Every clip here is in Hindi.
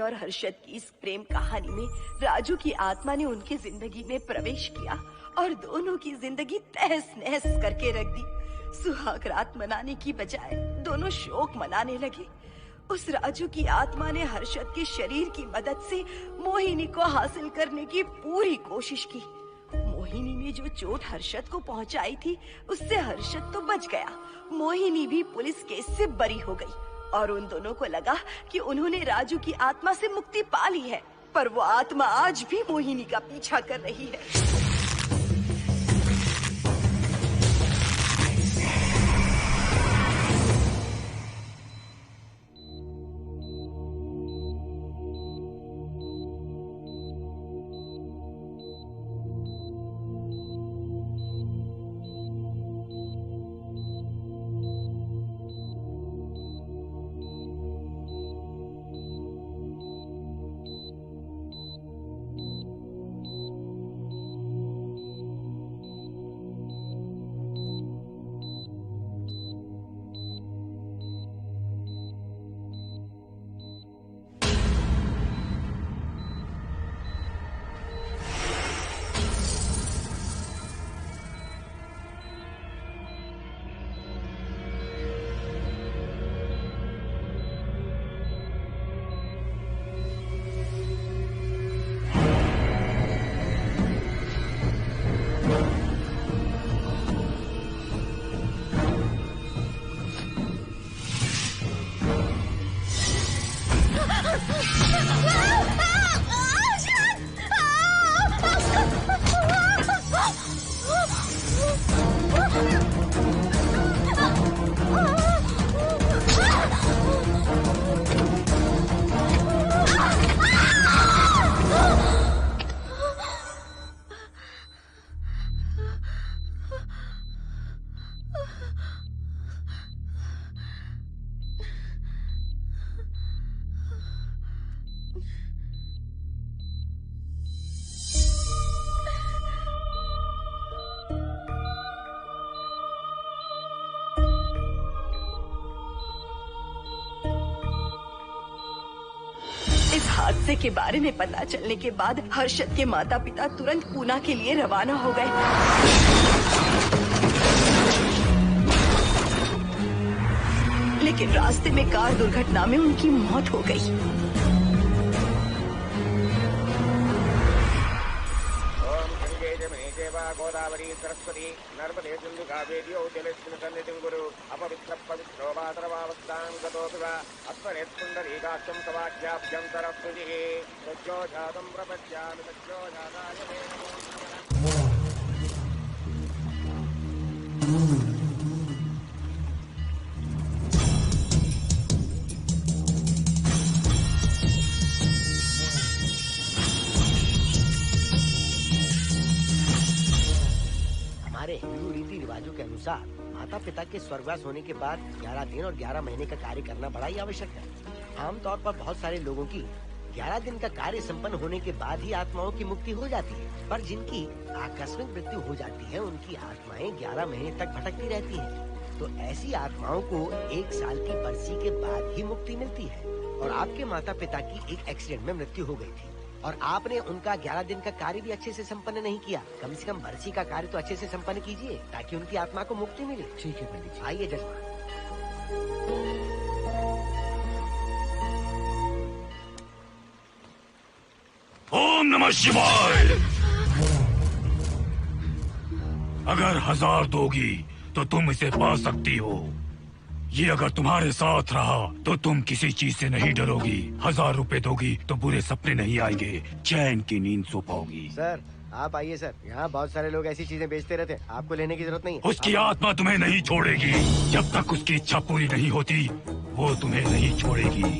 और हर्षद की इस प्रेम कहानी में राजू की आत्मा ने उनकी जिंदगी में प्रवेश किया और दोनों की जिंदगी तहस नहस करके रख दी। सुहाग रात मनाने की बजाय दोनों शोक मनाने लगे। उस राजू की आत्मा ने हर्षद के शरीर की मदद से मोहिनी को हासिल करने की पूरी कोशिश की। मोहिनी ने जो चोट हर्षद को पहुंचाई थी, उससे हर्षद तो बच गया, मोहिनी भी पुलिस केस से बरी हो गई और उन दोनों को लगा कि उन्होंने राजू की आत्मा से मुक्ति पा ली है, पर वो आत्मा आज भी मोहिनी का पीछा कर रही है। इस हादसे के बारे में पता चलने के बाद हर्षद के माता पिता तुरंत पूना के लिए रवाना हो गए। लेकिन रास्ते में कार दुर्घटना में उनकी मौत हो गई। गोदावरी सरस्वती नर्मदे सिंधु कावेरी जलेस्मिन् सन्निधिं कुरु अपवित्र पवित्रो मातरवावस्थां गतोऽपि वा अस्मरेत्पुण्डरीकाक्षं तवाख्याभ्यन्तरस्तुतिः सज्जो जातं प्रपद्यामि सज्जो जाताय मे नमो। हमारे हिंदू रीति रिवाजों के अनुसार माता पिता के स्वर्गवास होने के बाद 11 दिन और 11 महीने का कार्य करना बड़ा ही आवश्यक है। आमतौर पर बहुत सारे लोगों की 11 दिन का कार्य संपन्न होने के बाद ही आत्माओं की मुक्ति हो जाती है, पर जिनकी आकस्मिक मृत्यु हो जाती है उनकी आत्माएं 11 महीने तक भटकती रहती हैं। तो ऐसी आत्माओं को 1 साल की बरसी के बाद ही मुक्ति मिलती है। और आपके माता पिता की एक एक्सीडेंट में मृत्यु हो गई थी और आपने उनका 11 दिन का कार्य भी अच्छे से संपन्न नहीं किया। कम से कम बरसी का कार्य तो अच्छे से संपन्न कीजिए ताकि उनकी आत्मा को मुक्ति मिले। ठीक है पंडित जी। आइए जजमान। ओम नमः शिवाय। अगर 1000 दोगी तो तुम इसे पा सकती हो। ये अगर तुम्हारे साथ रहा तो तुम किसी चीज से नहीं डरोगी। 1000 रुपए दोगी तो बुरे सपने नहीं आएंगे, चैन की नींद सो पाओगी। सर आप आइए सर, यहाँ बहुत सारे लोग ऐसी चीजें बेचते रहते हैं, आपको लेने की जरूरत नहीं है। उसकी आत्मा तुम्हें नहीं छोड़ेगी। जब तक उसकी इच्छा पूरी नहीं होती वो तुम्हें नहीं छोड़ेगी।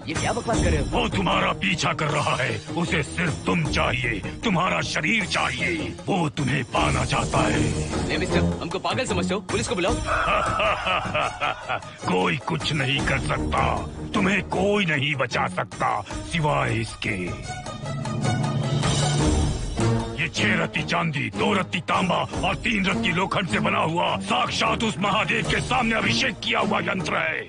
ये क्या बकवास कर रहे हो? वो तुम्हारा पीछा कर रहा है, उसे सिर्फ तुम चाहिए, तुम्हारा शरीर चाहिए, वो तुम्हें पाना चाहता है। मिस्टर, हमको पागल समझते हो? पुलिस को बुलाओ। कोई कुछ नहीं कर सकता, तुम्हें कोई नहीं बचा सकता सिवाय इसके। ये 6 रत्ती चांदी, 2 रत्ती तांबा और 3 रत्ती लोखंड से बना हुआ साक्षात उस महादेव के सामने अभिषेक किया हुआ यंत्र है।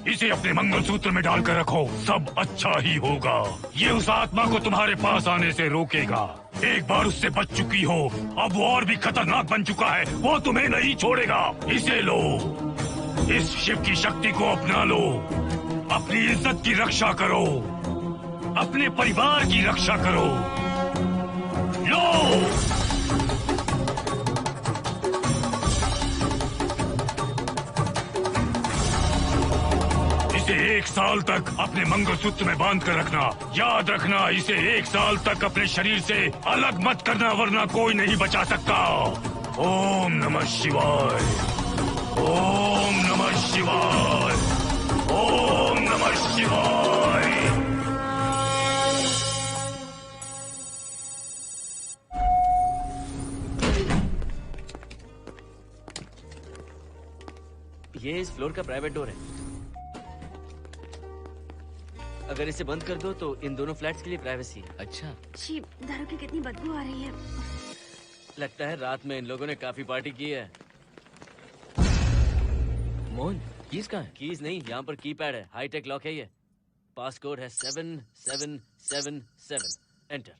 इसे अपने मंगलसूत्र में डालकर रखो, सब अच्छा ही होगा। ये उस आत्मा को तुम्हारे पास आने से रोकेगा। एक बार उससे बच चुकी हो, अब वो और भी खतरनाक बन चुका है, वो तुम्हें नहीं छोड़ेगा। इसे लो, इस शिव की शक्ति को अपना लो, अपनी इज्जत की रक्षा करो, अपने परिवार की रक्षा करो। लो, इसे 1 साल तक अपने मंगलसूत्र में बांध कर रखना। याद रखना, इसे 1 साल तक अपने शरीर से अलग मत करना, वरना कोई नहीं बचा सकता। ओम नमः शिवाय, ओम नमः शिवाय, ओम नमः शिवाय। ये इस फ्लोर का प्राइवेट डोर है। अगर इसे बंद कर दो तो इन दोनों फ्लैट्स के लिए प्राइवेसी है। अच्छा, छी, दारू की कितनी बदबू आ रही है। लगता है रात में इन लोगों ने काफी पार्टी की है। मोहन कीज कहाँ है? कीज नहीं, यहाँ पर कीपैड है, हाईटेक लॉक है ये। पास कोड है 7777। एंटर।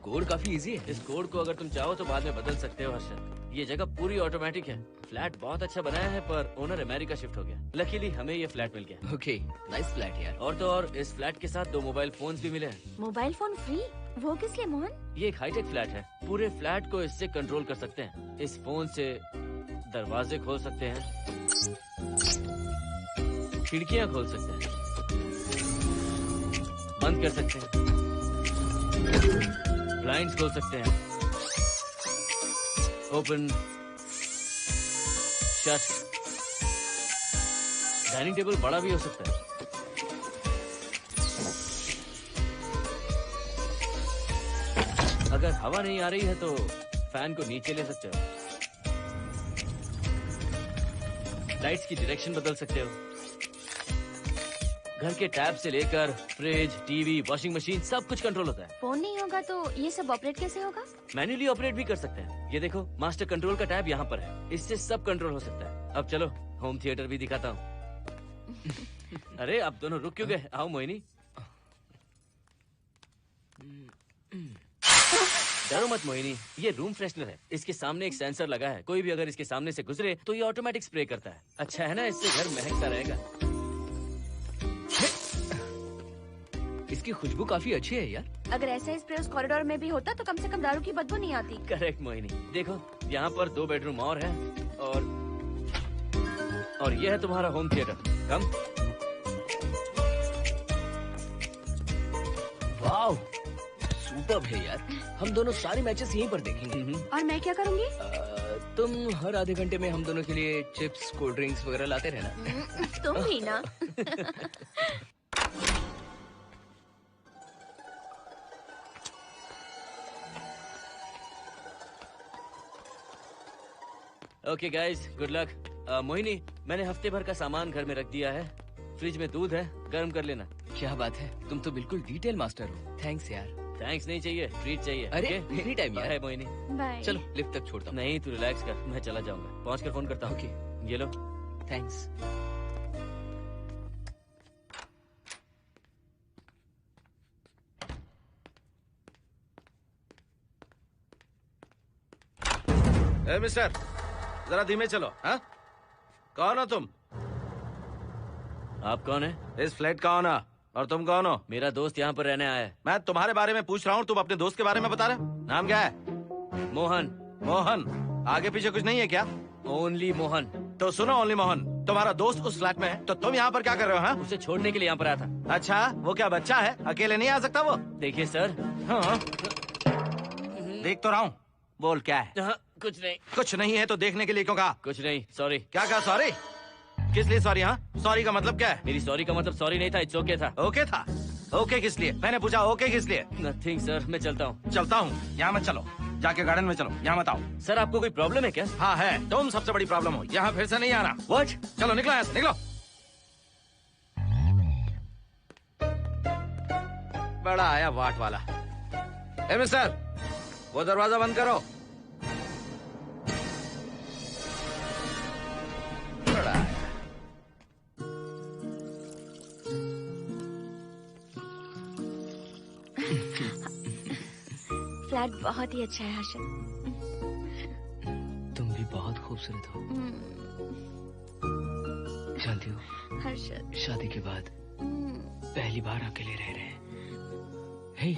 कोड काफी इजी है। इस कोड को अगर तुम चाहो तो बाद में बदल सकते हो हर्षद। ये जगह पूरी ऑटोमेटिक है। फ्लैट बहुत अच्छा बनाया है, पर ओनर अमेरिका शिफ्ट हो गया। लकीली हमें ये फ्लैट मिल गया। ओके, नाइस फ्लैट यार। और तो और इस फ्लैट के साथ 2 मोबाइल फोन्स भी मिले हैं। Mobile phone free? वो किस लिए मोहन? ये एक हाईटेक फ्लैट है, पूरे फ्लैट को इससे कंट्रोल कर सकते हैं। इस फोन से दरवाजे खोल सकते हैं, खिड़कियां खोल सकते हैं, बंद कर सकते हैं, ब्लाइंड्स खोल सकते हैं, ओपन, शट। डाइनिंग टेबल बड़ा भी हो सकता है। अगर हवा नहीं आ रही है तो फैन को नीचे ले सकते हो। लाइट्स की डायरेक्शन बदल सकते हो। घर के टैब से लेकर फ्रिज, टीवी, वॉशिंग मशीन सब कुछ कंट्रोल होता है। फोन नहीं होगा तो ये सब ऑपरेट कैसे होगा? मैन्युअली ऑपरेट भी कर सकते हैं। ये देखो, मास्टर कंट्रोल का टैब यहाँ पर है, इससे सब कंट्रोल हो सकता है। अब चलो होम थिएटर भी दिखाता हूँ। अरे आप दोनों रुक क्यों गए? आओ मोहिनी। डरो मत मोहिनी, ये रूम फ्रेशनर है। इसके सामने एक सेंसर लगा है, कोई भी अगर इसके सामने से गुजरे तो ये ऑटोमेटिक स्प्रे करता है। अच्छा है ना, इससे घर महकता रहेगा। इसकी खुशबू काफी अच्छी है यार। अगर ऐसा स्प्रे उस कॉरिडोर में भी होता तो कम से कम दारू की बदबू नहीं आती। करेक्ट मोहिनी। देखो यहाँ पर 2 बेडरूम और है, और ये है तुम्हारा होम थिएटर। कम। वाओ, सुपर्ब है यार। हम दोनों सारे मैचेस यहीं पर देखेंगे। और मैं क्या करूँगी? तुम हर आधे घंटे में हम दोनों के लिए चिप्स, कोल्ड ड्रिंक्स वगैरह लाते रहना। तुम भी ना। Okay guys, good luck. Mohini, मैंने हफ्ते भर का सामान घर में रख दिया है। फ्रिज में दूध है, गर्म कर लेना। क्या बात है, तुम तो बिल्कुल डिटेल मास्टर हो। थैंक्स यार। थैंक्स नहीं चाहिए, ट्रीट चाहिए। अरे, okay? एनी टाइम यार। बाय मोहिनी। बाय। चलो लिफ्ट तक छोड़ता हूँ। नहीं, तू रिलैक्स कर, मैं चला जाऊंगा। पहुंच कर फोन करता हूँ। ओके। ये लो। थैंक्स। ए मिस्टर, जरा धीमे चलो। हाँ, कौन हो तुम? आप कौन है? इस फ्लैट का ओनर। और तुम कौन हो? मेरा दोस्त यहाँ पर रहने आया है। मैं तुम्हारे बारे में पूछ रहा हूँ, तुम अपने दोस्त के बारे में बता रहे हो। नाम क्या है? मोहन। मोहन? आगे पीछे कुछ नहीं है क्या? ओनली मोहन। तो सुनो ओनली मोहन, तुम्हारा दोस्त उस फ्लैट में है, तो तुम यहाँ पर क्या कर रहे हो? हाँ? उसे छोड़ने के लिए यहाँ पर आया था। अच्छा, वो क्या बच्चा है? अकेले नहीं आ सकता वो? देखिए सर। हाँ, देख तो रहा हूँ। बोल क्या है? हाँ, कुछ नहीं। कुछ नहीं है तो देखने के लिए क्यों कहा? कुछ नहीं, सॉरी। क्या कहा? सॉरी? किस लिए सॉरी? हाँ, सॉरी का मतलब क्या है? मेरी सॉरी का मतलब सॉरी नहीं था, इट्स ओके था। ओके था? ओके किस लिए? मैंने पूछा ओके किस लिए? नथिंग सर, मैं चलता हूँ। चलता हूँ? यहाँ मत चलो, जाके गार्डन में चलो। यहाँ मत आओ। सर आपको कोई प्रॉब्लम है क्या? हाँ है, तुम सबसे बड़ी प्रॉब्लम हो। यहाँ फिर से नहीं आना। व्हाट? चलो निकलो यहाँ से, निकलो। बड़ा आया वाट वाला। ए मिस्टर, वो दरवाजा बंद करो। बड़ा आया। फ्लैट बहुत ही अच्छा है हर्षद। तुम भी बहुत खूबसूरत हो। जानती हो हर्षद, शादी के बाद पहली बार अकेले रह रहे हैं। हे,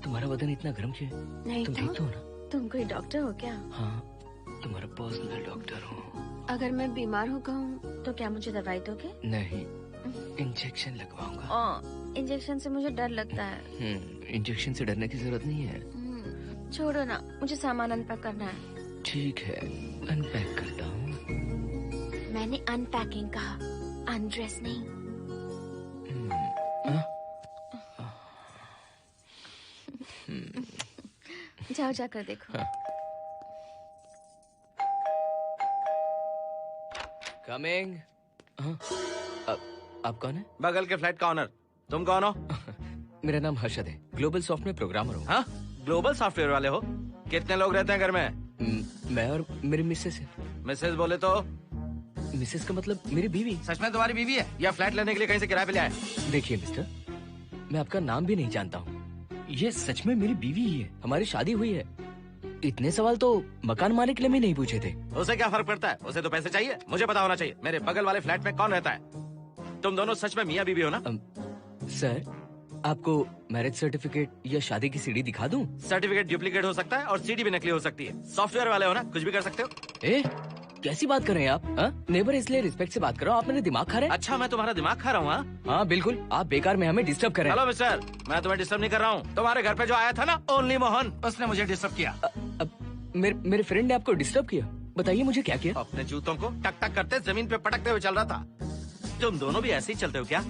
तुम्हारा बदन इतना गर्म क्यों है? नहीं तुम तो? ठीक तो हो ना? तुम कोई डॉक्टर हो क्या? हाँ, तुम्हारा पर्सनल डॉक्टर हूँ। अगर मैं बीमार हो गया हूँ तो क्या मुझे दवाई दोगे? नहीं, इंजेक्शन लगवाऊंगा। इंजेक्शन से मुझे डर लगता है। इंजेक्शन से डरने की जरूरत नहीं है। छोड़ो ना, मुझे सामान अनपैक करना है। ठीक है, अनपैक करता हूँ। मैंने अनपैकिंग कहा, अनड्रेस नहीं। जाओ जाकर देखो। कमिंग। आप कौन है? बगल के फ्लैट का ऑनर। तुम कौन हो? मेरा नाम हर्षद है, ग्लोबल सॉफ्टवेयर प्रोग्रामर हूँ। हाँ, ग्लोबल सॉफ्टवेयर वाले हो? कितने लोग रहते हैं घर में? मैं और मेरी मिसेस है। मिसेज बोले तो? मिसेस का मतलब मेरी बीवी। सच में तुम्हारी बीवी है या फ्लैट लेने के लिए कहीं से किराए पे ले आए? देखिए मिस्टर, मैं आपका नाम भी नहीं जानता हूँ। ये सच में मेरी बीवी ही है, हमारी शादी हुई है। इतने सवाल तो मकान मालिक ने भी नहीं पूछे थे। उसे क्या फर्क पड़ता है? उसे तो पैसे चाहिए, मुझे पता होना चाहिए। मेरे बगल वाले फ्लैट में कौन रहता है? तुम दोनों सच में मियाँ बीवी हो ना? सर, आपको मैरिज सर्टिफिकेट या शादी की सीडी दिखा दूं? सर्टिफिकेट डुप्लीकेट हो सकता है और सीडी भी नकली हो सकती है। सॉफ्टवेयर वाले हो ना, कुछ भी कर सकते हो। कैसी बात कर रहे हैं आप? नेबर, इसलिए रिस्पेक्ट से बात करो। आप मेरे दिमाग खा रहे हैं? अच्छा, मैं तुम्हारा दिमाग खा रहा हूँ? हाँ बिल्कुल, आप बेकार में हमें डिस्टर्ब कर रहे हैं। हेलो मिस्टर, मैं तुम्हें डिस्टर्ब नहीं कर रहा हूँ। तुम्हारे घर पे जो आया था ना, ओनली मोहन, उसने मुझे डिस्टर्ब किया। मेरे फ्रेंड ने आपको डिस्टर्ब किया? बताइए मुझे क्या किया? अपने जूतों को टक टक करते जमीन पे पटकते हुए चल रहा था। तुम दोनों भी ऐसे ही चलते हो क्या?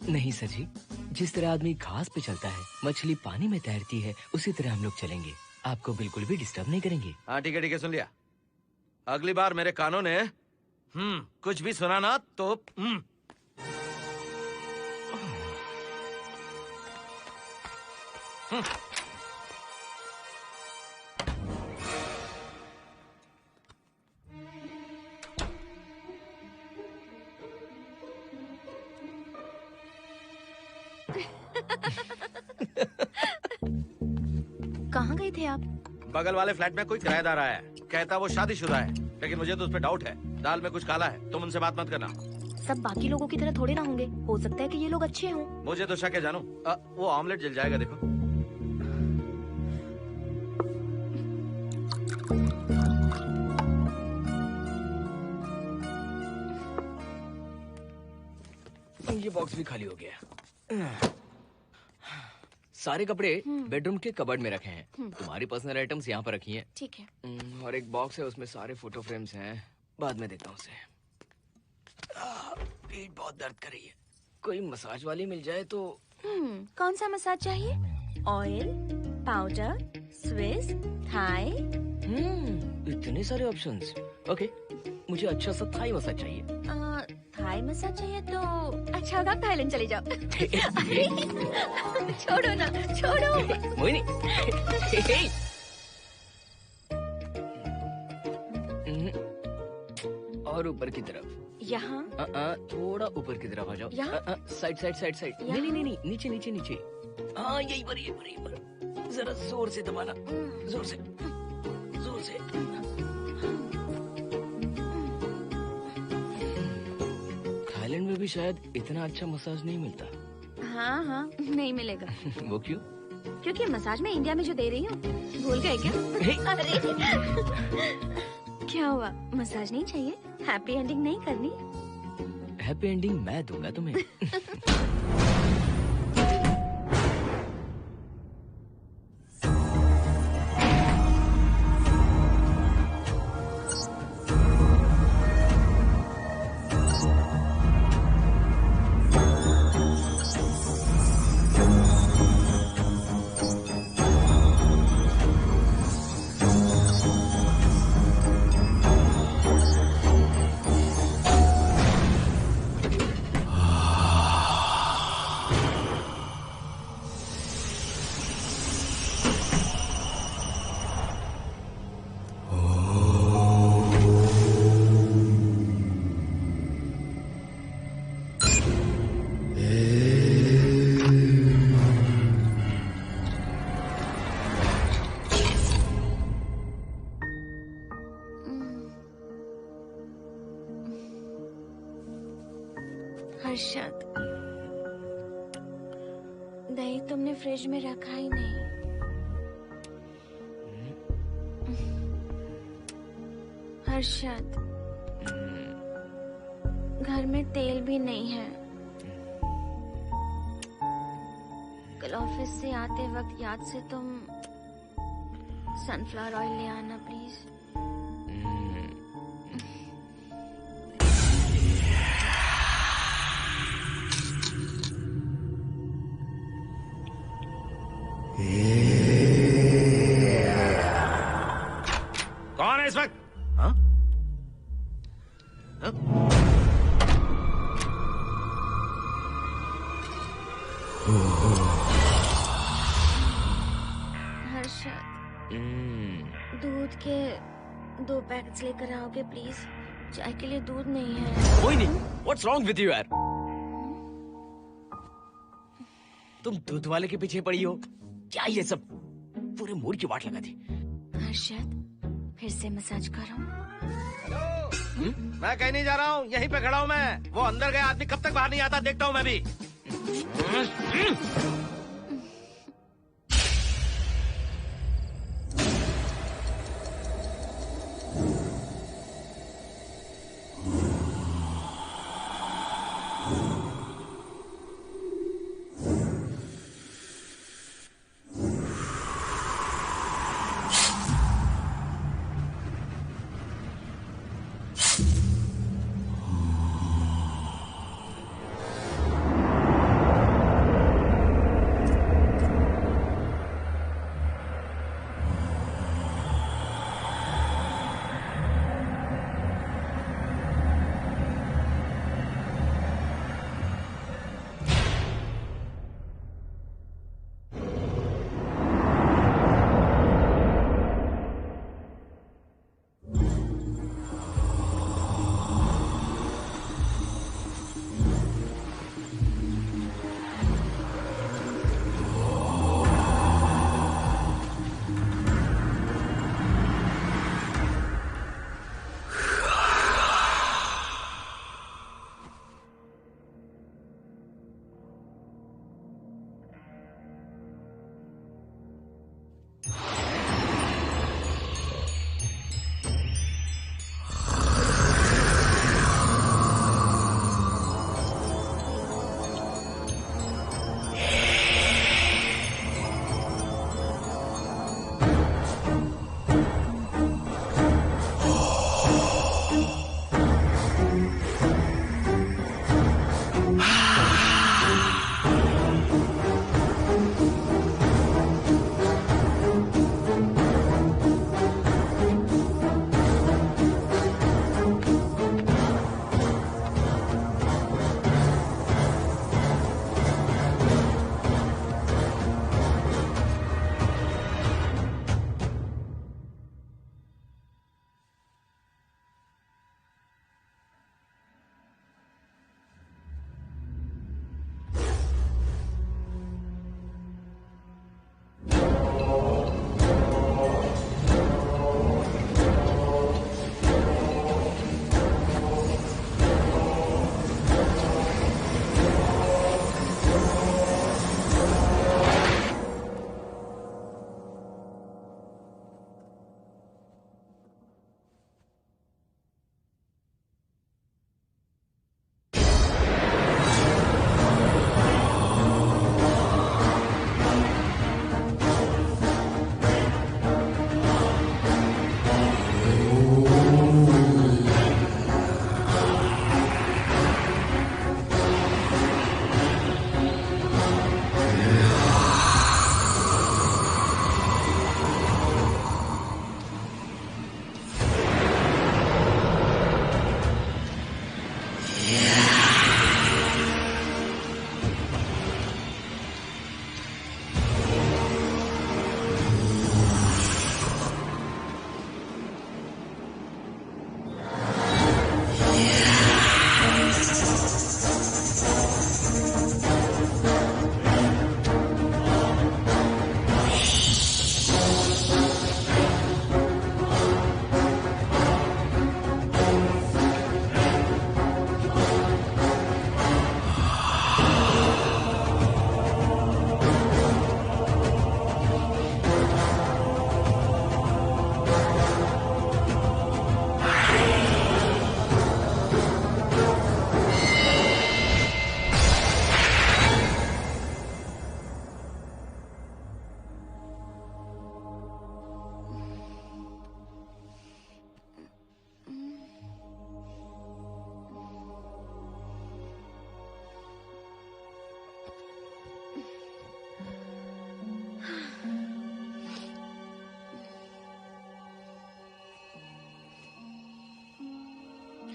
नहीं सर जी, जिस तरह आदमी घास पे चलता है, मछली पानी में तैरती है, उसी तरह हम लोग चलेंगे। आपको बिल्कुल भी डिस्टर्ब नहीं करेंगे। हाँ ठीक है, सुन लिया। अगली बार मेरे कानों ने कुछ भी सुना ना तो कहाँ गए थे आप? बगल वाले फ्लैट में कोई किराएदार आया है, कहता वो शादीशुदा है, लेकिन मुझे तो उस पर डाउट है। दाल में कुछ काला है, तुम उनसे बात मत करना। सब बाकी लोगों की तरह थोड़े ना होंगे, हो सकता है कि ये लोग अच्छे हों। मुझे तो शक है जानू। वो ऑमलेट जल जाएगा, देखो। ये बॉक्स भी खाली हो गया। सारे कपड़े बेडरूम के कबर्ड में रखे हैं। तुम्हारी पर्सनल आइटम्स यहाँ पर रखी हैं। ठीक है। और एक बॉक्स है, उसमें सारे फोटो फ्रेम्स हैं। बाद में देता हूँ उसे। पीठ बहुत दर्द कर रही है, कोई मसाज वाली मिल जाए तो। कौन सा मसाज चाहिए? Oil, powder, Swiss, Thai? इतने सारे ऑप्शंस। ओके, मुझे अच्छा सा थाई मसाज चाहिए। थाई मसाज चाहिए तो अच्छा होगा थाईलैंड चले जाओ। छोड़ो ना, छोड़ो। मोहिनी। और ऊपर की तरफ। यहाँ? थोड़ा ऊपर की तरफ आ जाओ। यहाँ? Side side side side. नहीं, नीचे नीचे नीचे। हाँ, यही पर, यही पर। जरा जोर से दबाना, जोर से, जोर से। थाईलैंड में भी शायद इतना अच्छा मसाज नहीं मिलता। हाँ, नहीं मिलेगा। वो क्यों? क्योंकि मसाज में इंडिया में जो दे रही हूँ, भूल गए क्या? अरे क्या हुआ, मसाज नहीं चाहिए? हैप्पी एंडिंग नहीं करनी? हैप्पी एंडिंग मैं दूंगा तुम्हें। दही तुमने फ्रिज में रखा ही नहीं। हर्षद, घर में तेल भी नहीं है। कल ऑफिस से आते वक्त याद से तुम सनफ्लावर ऑयल ले आना प्लीज। कौन है इस वक्त? हाँ? हाँ? हर्षद, दूध के 2 पैकेट्स लेकर आओगे प्लीज? चाय के लिए दूध नहीं है। कोई नहीं। What's wrong with you यार? तुम दूध वाले के पीछे पड़ी हो? क्या ये सब? पूरे मूड की वाट लगा दी। हर्षद, फिर से मसाज करो। मैं कहीं नहीं जा रहा हूँ, यहीं पे खड़ा हूँ मैं। वो अंदर गया आदमी कब तक बाहर नहीं आता, देखता हूँ मैं भी।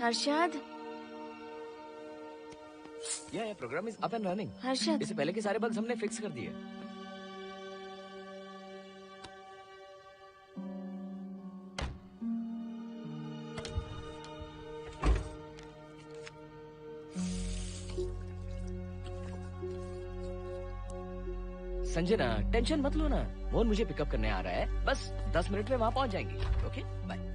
हर्षद, ये program is up and running. Harshad, इससे पहले के सारे बग्स हमने फिक्स कर दिए। संजना, टेंशन मत लो ना। मोहन मुझे पिकअप करने आ रहा है, बस 10 मिनट में वहां पहुंच जाएंगे। Okay, bye.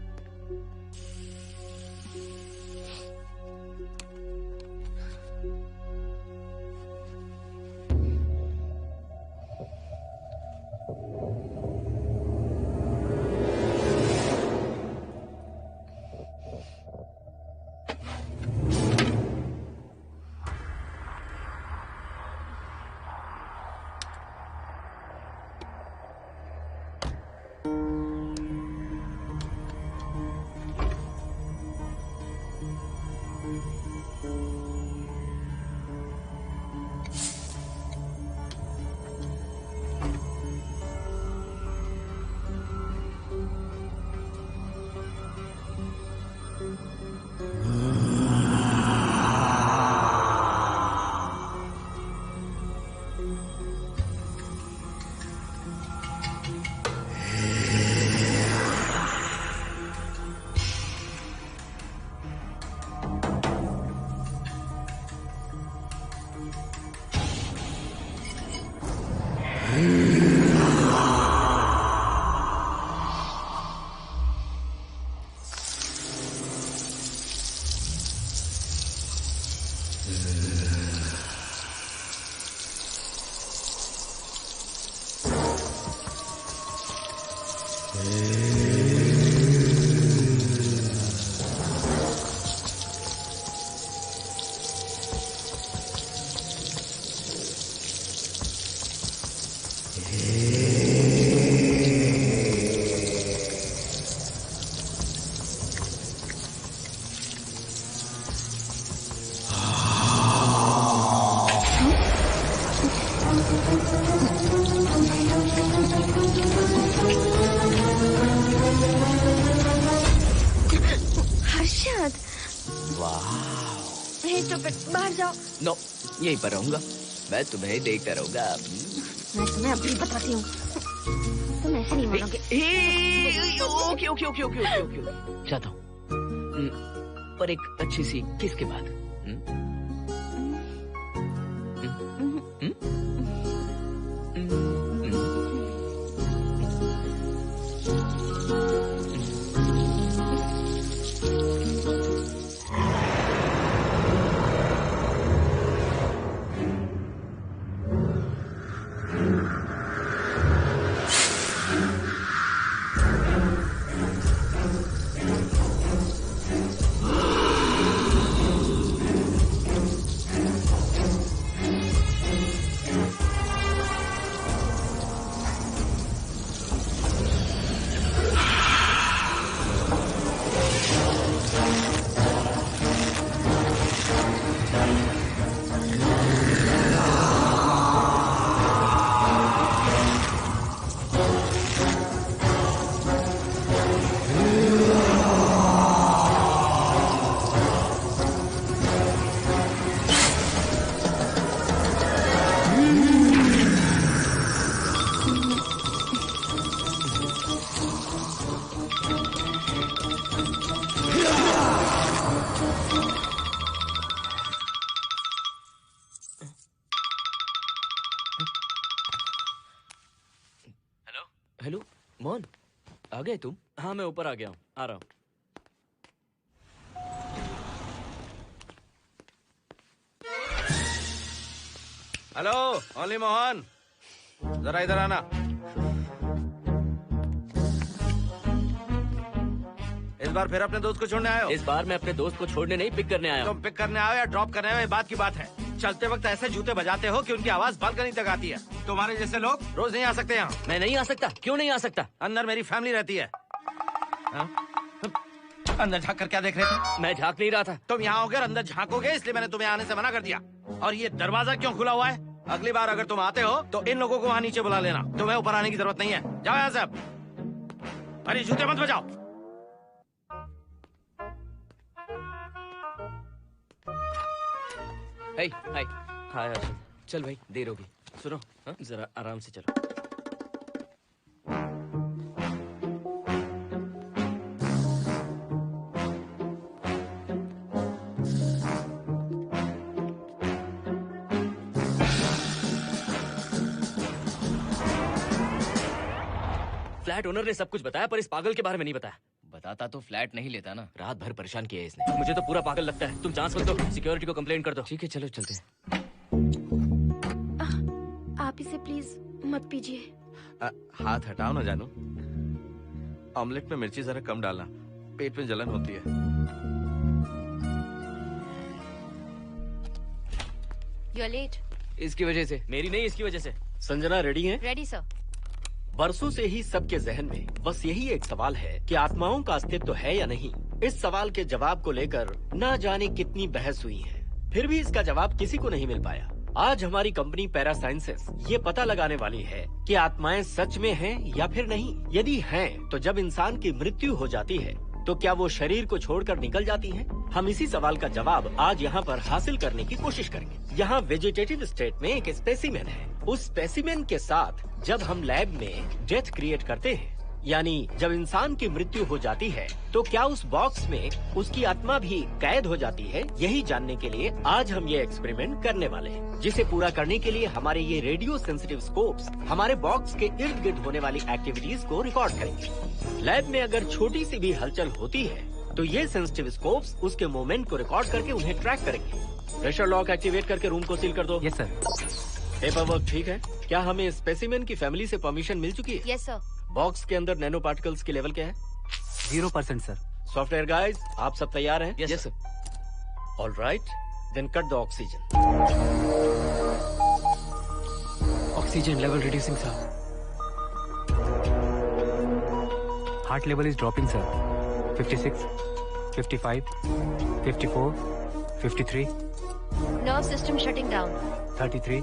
नो, यहीं पर रहूंगा। मैं तुम्हें देखता रहूंगा। मैं तुम्हें अभी बताती हूँ, तुम ऐसे नहीं मानोगे। Okay okay okay okay okay okay, चाहता हूँ, पर एक अच्छी सी किस के बाद। हेलो मोहन, आ गए तुम? हाँ, मैं ऊपर आ गया हूँ, आ रहा हूँ। हेलो, ओनली मोहन, जरा इधर आना। इस बार फिर अपने दोस्त को छोड़ने आए हो? इस बार मैं अपने दोस्त को छोड़ने नहीं, पिक करने आया हूँ। तुम पिक करने आए हो या ड्रॉप करने आए हो, ये बात की बात है। चलते वक्त ऐसे जूते बजाते हो कि उनकी आवाज बालकनी तक आती है। तुम्हारे जैसे लोग रोज नहीं आ सकते यहाँ। मैं नहीं आ सकता। क्यों नहीं आ सकता? अंदर मेरी फैमिली रहती है। अंदर झाँक कर क्या देख रहे थे? मैं झाँक नहीं रहा था। तुम यहाँ होकर अंदर झाँकोगे, इसलिए मैंने तुम्हें आने से मना कर दिया। और ये दरवाजा क्यों खुला हुआ है? अगली बार अगर तुम आते हो तो इन लोगों को वहाँ नीचे बुला लेना। तुम्हें ऊपर आने की जरूरत नहीं है। जाओ यहाँ से अब। अरे जूते मत बजाओ। हाय हाय। हाय हर्षद। चल भाई, देर होगी। सुनो, जरा आराम से चलो। फ्लैट ओनर ने सब कुछ बताया पर इस पागल के बारे में नहीं बताया। बताता तो फ्लैट नहीं लेता ना। रात भर परेशान किया है इसने। मुझे तो पूरा पागल लगता है। तुम जांच कर दो, सिक्योरिटी को कंप्लेंट कर दो। ठीक है, चलो चलते हैं। आप इसे प्लीज मत पीजिए। हाथ हटाओ ना जानू। ऑमलेट में मिर्ची जरा कम डालना, पेट में जलन होती है। You are late. इसकी वजह से। मेरी नहीं, इसकी वजह से। संजना रेडी है? Ready sir. बरसों से ही सबके जहन में बस यही एक सवाल है कि आत्माओं का अस्तित्व है या नहीं। इस सवाल के जवाब को लेकर ना जाने कितनी बहस हुई है, फिर भी इसका जवाब किसी को नहीं मिल पाया। आज हमारी कंपनी पैरा साइंसेस ये पता लगाने वाली है कि आत्माएं सच में हैं या फिर नहीं। यदि हैं, तो जब इंसान की मृत्यु हो जाती है तो क्या वो शरीर को छोड़कर निकल जाती हैं? हम इसी सवाल का जवाब आज यहाँ पर हासिल करने की कोशिश करेंगे। यहाँ वेजिटेटिव स्टेट में एक स्पेसिमेन है। उस स्पेसिमेन के साथ जब हम लैब में डेथ क्रिएट करते हैं, यानी जब इंसान की मृत्यु हो जाती है, तो क्या उस बॉक्स में उसकी आत्मा भी कैद हो जाती है? यही जानने के लिए आज हम ये एक्सपेरिमेंट करने वाले हैं, जिसे पूरा करने के लिए हमारे ये रेडियो सेंसिटिव स्कोप्स हमारे बॉक्स के इर्द गिर्द होने वाली एक्टिविटीज को रिकॉर्ड करेंगे। लैब में अगर छोटी सी भी हलचल होती है तो ये सेंसिटिव स्कोप्स उसके मूवमेंट को रिकॉर्ड करके उन्हें ट्रैक करेंगे। प्रेशर लॉक एक्टिवेट करके रूम को सील कर दो। Yes sir. पेपर वर्क ठीक है? क्या हमें स्पेसिमेन की फैमिली से परमिशन मिल चुकी है? Yes sir. बॉक्स के अंदर नैनो पार्टिकल्स की लेवल क्या है? 0% सर। सॉफ्टवेयर गाइस, आप सब तैयार हैं? Yes sir. All right, then cut the oxygen. Oxygen level reducing sir. Heart level is dropping sir. 56, 55, 54, 53, nerve system shutting down. 33,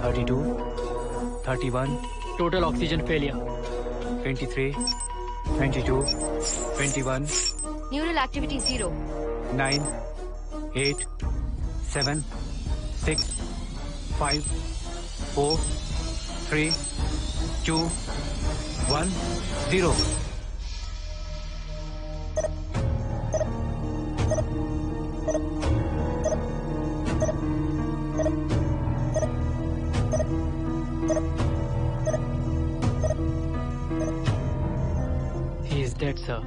32, 31, total oxygen failure. 23, 22, 21, neural activity 0। 9, 8, 7, 6, 5, 4, 3, 2, 1, 0। He is dead, sir.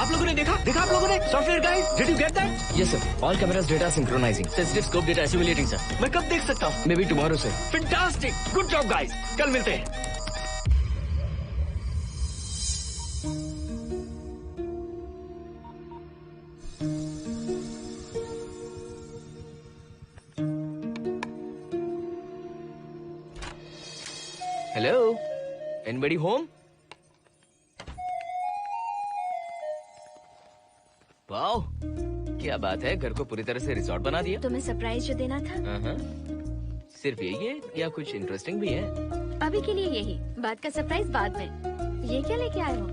आप लोगों ने देखा आप लोगों ने? Software guys, did you get that? Yes sir. All cameras data synchronising. Sensitive scope data assimilating sir. मैं कब देख सकता हूँ? May be tomorrow sir. Fantastic, good job guys, कल मिलते हैं। Hello, anybody home? वाओ, क्या बात है, घर को पूरी तरह से रिसोर्ट बना दिया। तुम्हें सरप्राइज जो देना था। सिर्फ यही है या कुछ इंटरेस्टिंग भी है? अभी के लिए यही, बाद का सरप्राइज बाद में। ये क्या लेके आए हो?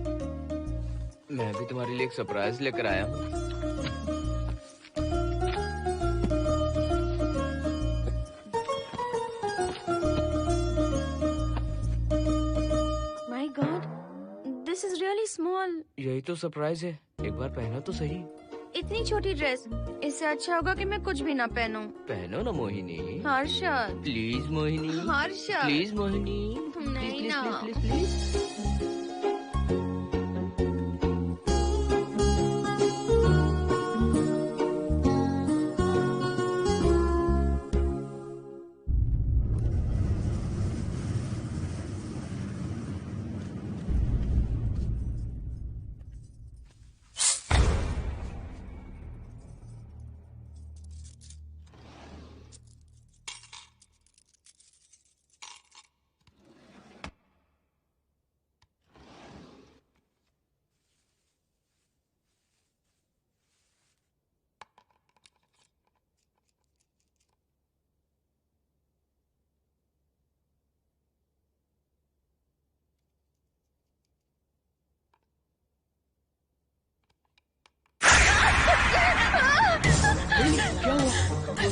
मैं भी तुम्हारे लिए एक सरप्राइज लेकर आया हूँ। My God, this is really small. यही तो सरप्राइज है, एक बार पहना तो सही। इतनी छोटी ड्रेस, इससे अच्छा होगा कि मैं कुछ भी ना पहनूं। पहनो ना मोहिनी। हर्षद, प्लीज मोहिनी। हर्षद, प्लीज मोहिनी। नहीं प्लीज, ना। Please, please, please.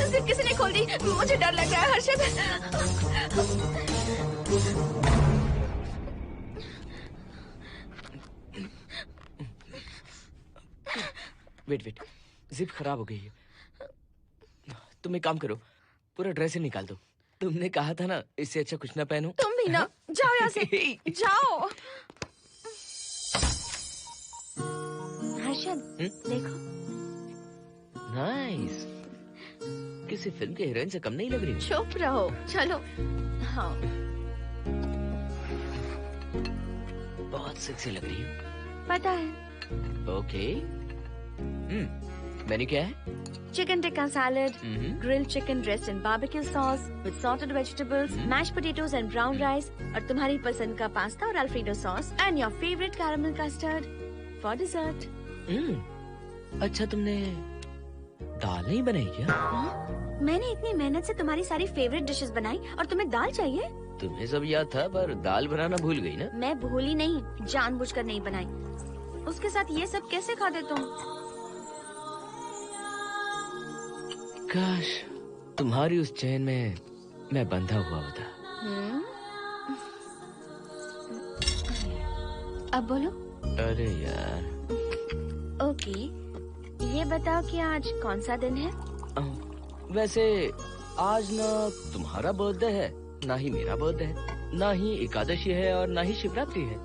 जिप किसी ने खोल दी। मुझे डर लग रहा है हर्षद। वेट, जिप खराब हो गई है। तुम एक काम करो, पूरा ड्रेस ही निकाल दो। तुमने कहा था ना इससे अच्छा कुछ ना पहनो। तुम भी ना, जाओ यहाँ से, जाओ। हर्षद, देखो। नाइस। किसी फिल्म के हीरोइन से कम नहीं लग रही। चुप रहो, चलो। हाँ। बहुत सेक्सी लग रही हो। पता है। ओके। मेन्यू क्या है? Chicken tikka salad, grilled chicken dressed in barbecue sauce with salted vegetables, mashed potatoes and brown rice, और तुम्हारी पसंद का पास्ता और alfredo sauce, and your favorite caramel custard for dessert. अच्छा, तुमने दाल नहीं बनाई क्या? मैंने इतनी मेहनत से तुम्हारी सारी फेवरेट डिशेस बनाई और तुम्हें दाल चाहिए? तुम्हें सब याद था, पर दाल बनाना भूल गई ना? मैं भूली नहीं, जानबूझकर नहीं बनाई। उसके साथ ये सब कैसे खाते तुम? काश तुम्हारी उस चैन में मैं बंधा हुआ होता। अब बोलो। अरे यार। ओके, ये बताओ कि आज कौन सा दिन है? वैसे आज ना तुम्हारा बर्थडे है, ना ही मेरा बर्थडे है, ना ही एकादशी है और ना ही शिवरात्रि है,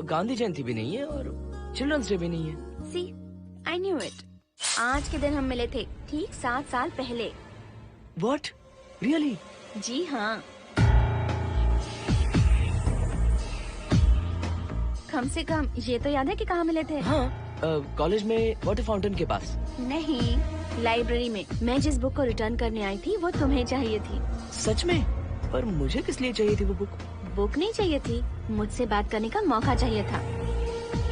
गांधी जयंती भी नहीं है और चिल्ड्रंस डे भी नहीं है। सी, आई न्यू इट। आज के दिन हम मिले थे, ठीक 7 साल पहले। What? Really? जी हाँ। कम से कम ये तो याद है कि कहाँ मिले थे? हाँ, कॉलेज में वाटर फाउंटेन के पास। नहीं, लाइब्रेरी में। मैं जिस बुक को रिटर्न करने आई थी वो तुम्हें चाहिए थी। सच में? पर मुझे किस लिए चाहिए थी वो बुक? बुक नहीं चाहिए थी, मुझसे बात करने का मौका चाहिए था।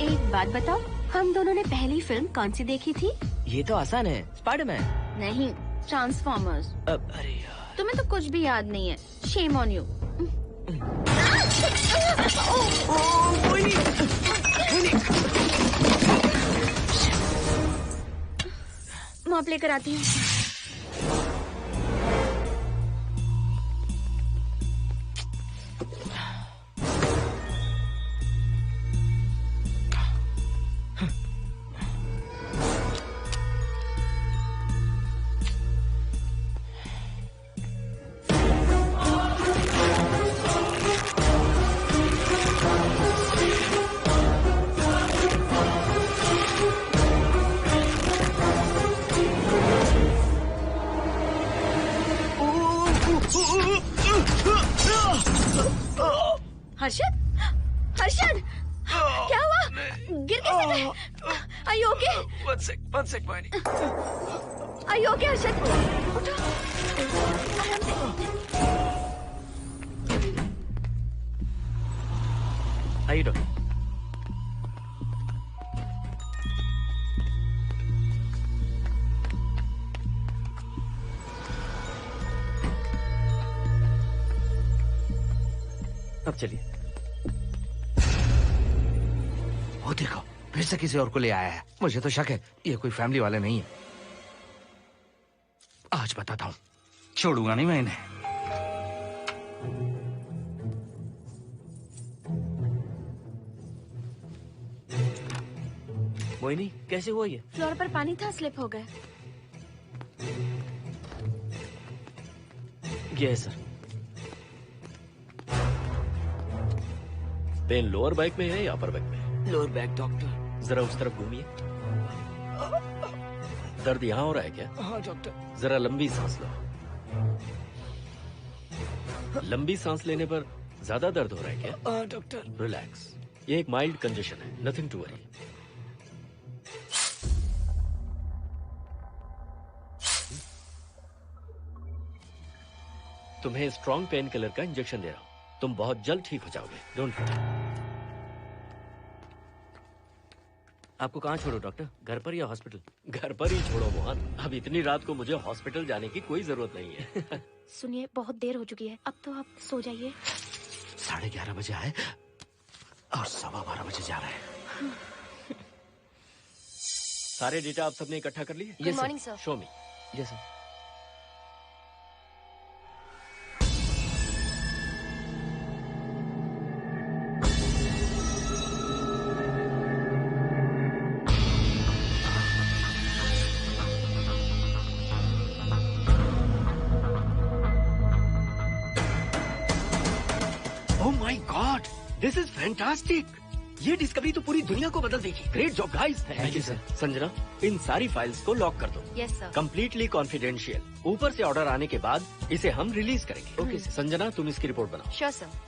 एक बात बताओ, हम दोनों ने पहली फिल्म कौन सी देखी थी? ये तो आसान है, स्पाइडरमैन। नहीं, ट्रांसफॉर्मर्स। अरे यार, तुम्हें तो कुछ भी याद नहीं है। Shame on you. मॉप लेकर आती हूँ। हर्षद, हर्षद, क्या हुआ? गिर कैसे गए? Are you okay? One sec, Moini. Are you okay, Harshad? उठो, आराम से। आइए डॉक्टर। अब चलिए। वो देखो, फिर से किसी और को ले आया है। मुझे तो शक है ये कोई फैमिली वाले नहीं है। आज बताता हूँ, छोड़ूंगा नहीं मैं इन्हें। मोहिनी, कैसे हुआ ये? फ्लोर पर पानी था, स्लिप हो गए। ये है सर। पेन लोअर बैक में है या अपर बैक में? Lower back doctor. जरा उस तरफ घूमिए। दर्द यहाँ हो रहा है क्या? हाँ डॉक्टर। जरा लंबी सांस लो। लंबी सांस लेने पर ज्यादा दर्द हो रहा है क्या? हाँ डॉक्टर। रिलैक्स, ये एक माइल्ड कंजेशन है, नथिंग टू वरी। तुम्हें स्ट्रॉन्ग पेन किलर का इंजेक्शन दे रहा हूं, तुम बहुत जल्द ठीक हो जाओगे, डोंट वरी। आपको कहाँ छोड़ो डॉक्टर, घर पर या हॉस्पिटल? घर पर ही छोड़ो मोहन, अब इतनी रात को मुझे हॉस्पिटल जाने की कोई जरूरत नहीं है। सुनिए, बहुत देर हो चुकी है, अब तो आप सो जाइए। 11:30 बजे आए और 12:15 बजे जा रहे हैं। सारे डेटा आप सबने इकट्ठा कर लिए? Good morning, sir. Show me. Yes sir. Oh my God, this is fantastic. ये डिस्कवरी तो पूरी दुनिया को बदल देगी। Great job guys. Thank you sir. Sanjana, इन सारी फाइल्स को लॉक कर दो। Yes sir. Completely confidential. ऊपर से ऑर्डर आने के बाद इसे हम रिलीज करेंगे। Okay sir. संजना, तुम इसकी रिपोर्ट बनाओ। Sure sir.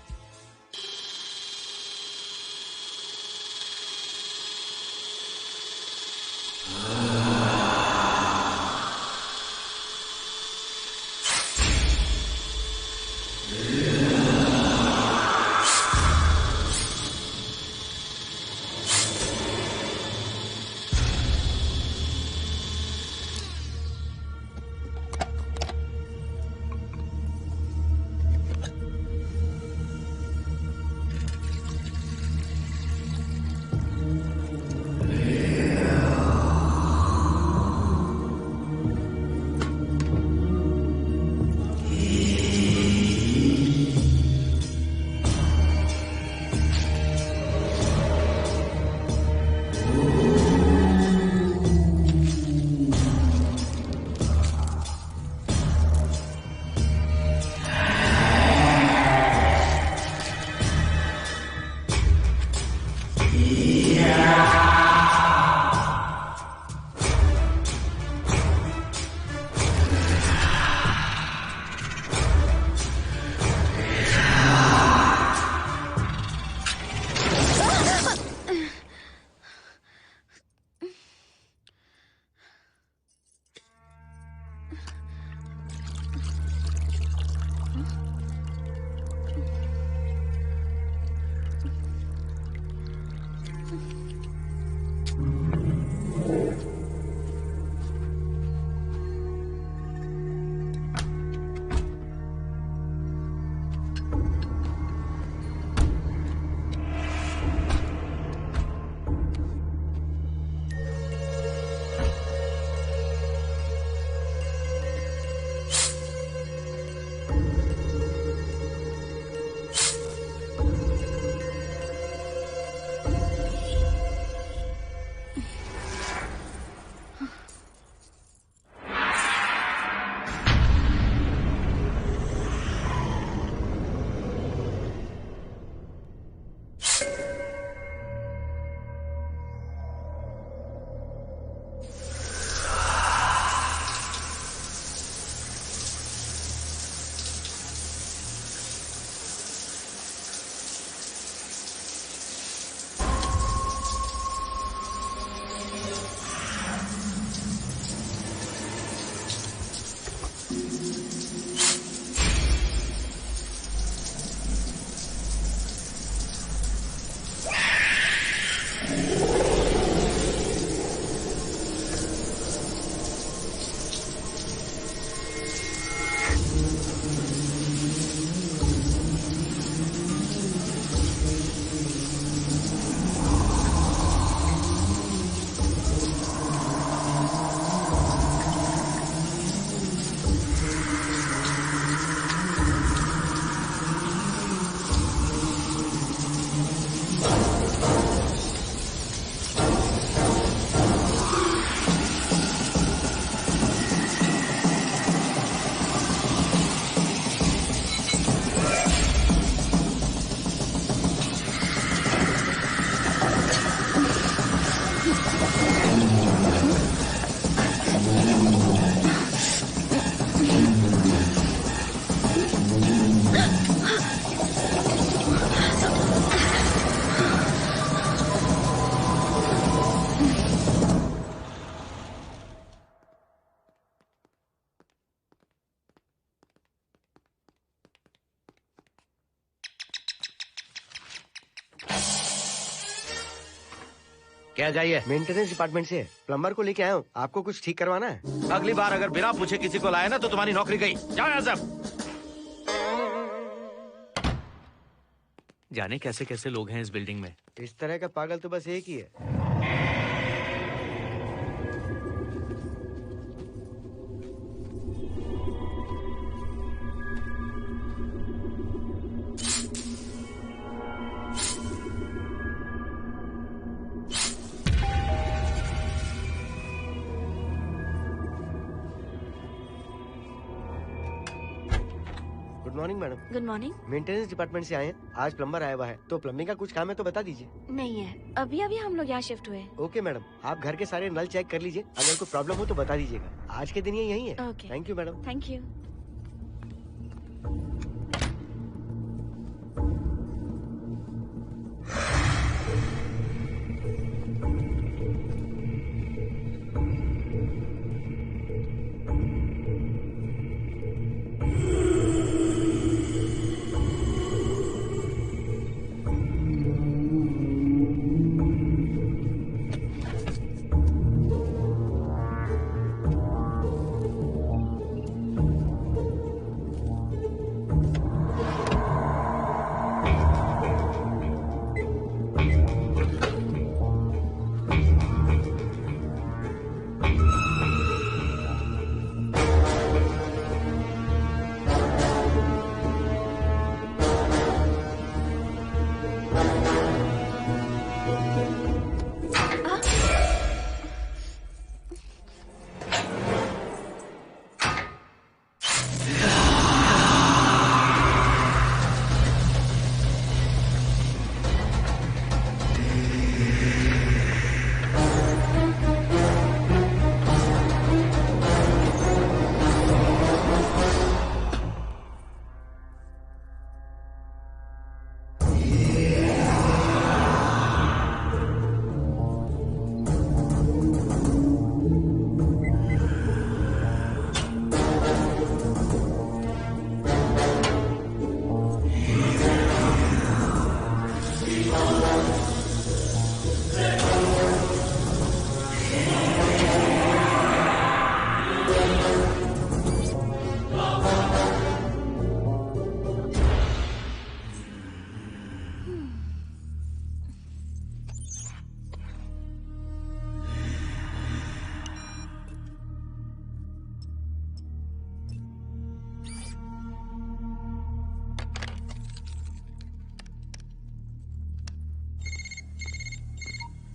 क्या चाहिए? मेंटेनेंस डिपार्टमेंट से प्लम्बर को लेके आया हूँ। आपको कुछ ठीक करवाना है? अगली बार अगर बिना पूछे किसी को लाए ना तो तुम्हारी नौकरी गई। जाओ यहाँ से। जाने कैसे कैसे लोग हैं इस बिल्डिंग में। इस तरह का पागल तो बस एक ही है। Good morning madam. Good morning. Maintenance department से आए हैं। आज प्लम्बर आया हुआ है, तो प्लम्बिंग का कुछ काम है तो बता दीजिए। नहीं है, अभी अभी हम लोग यहाँ शिफ्ट हुए। ओके मैडम, आप घर के सारे नल चेक कर लीजिए, अगर कोई प्रॉब्लम हो तो बता दीजिएगा। आज के दिन ये यही है। Okay. Thank you madam. Thank you.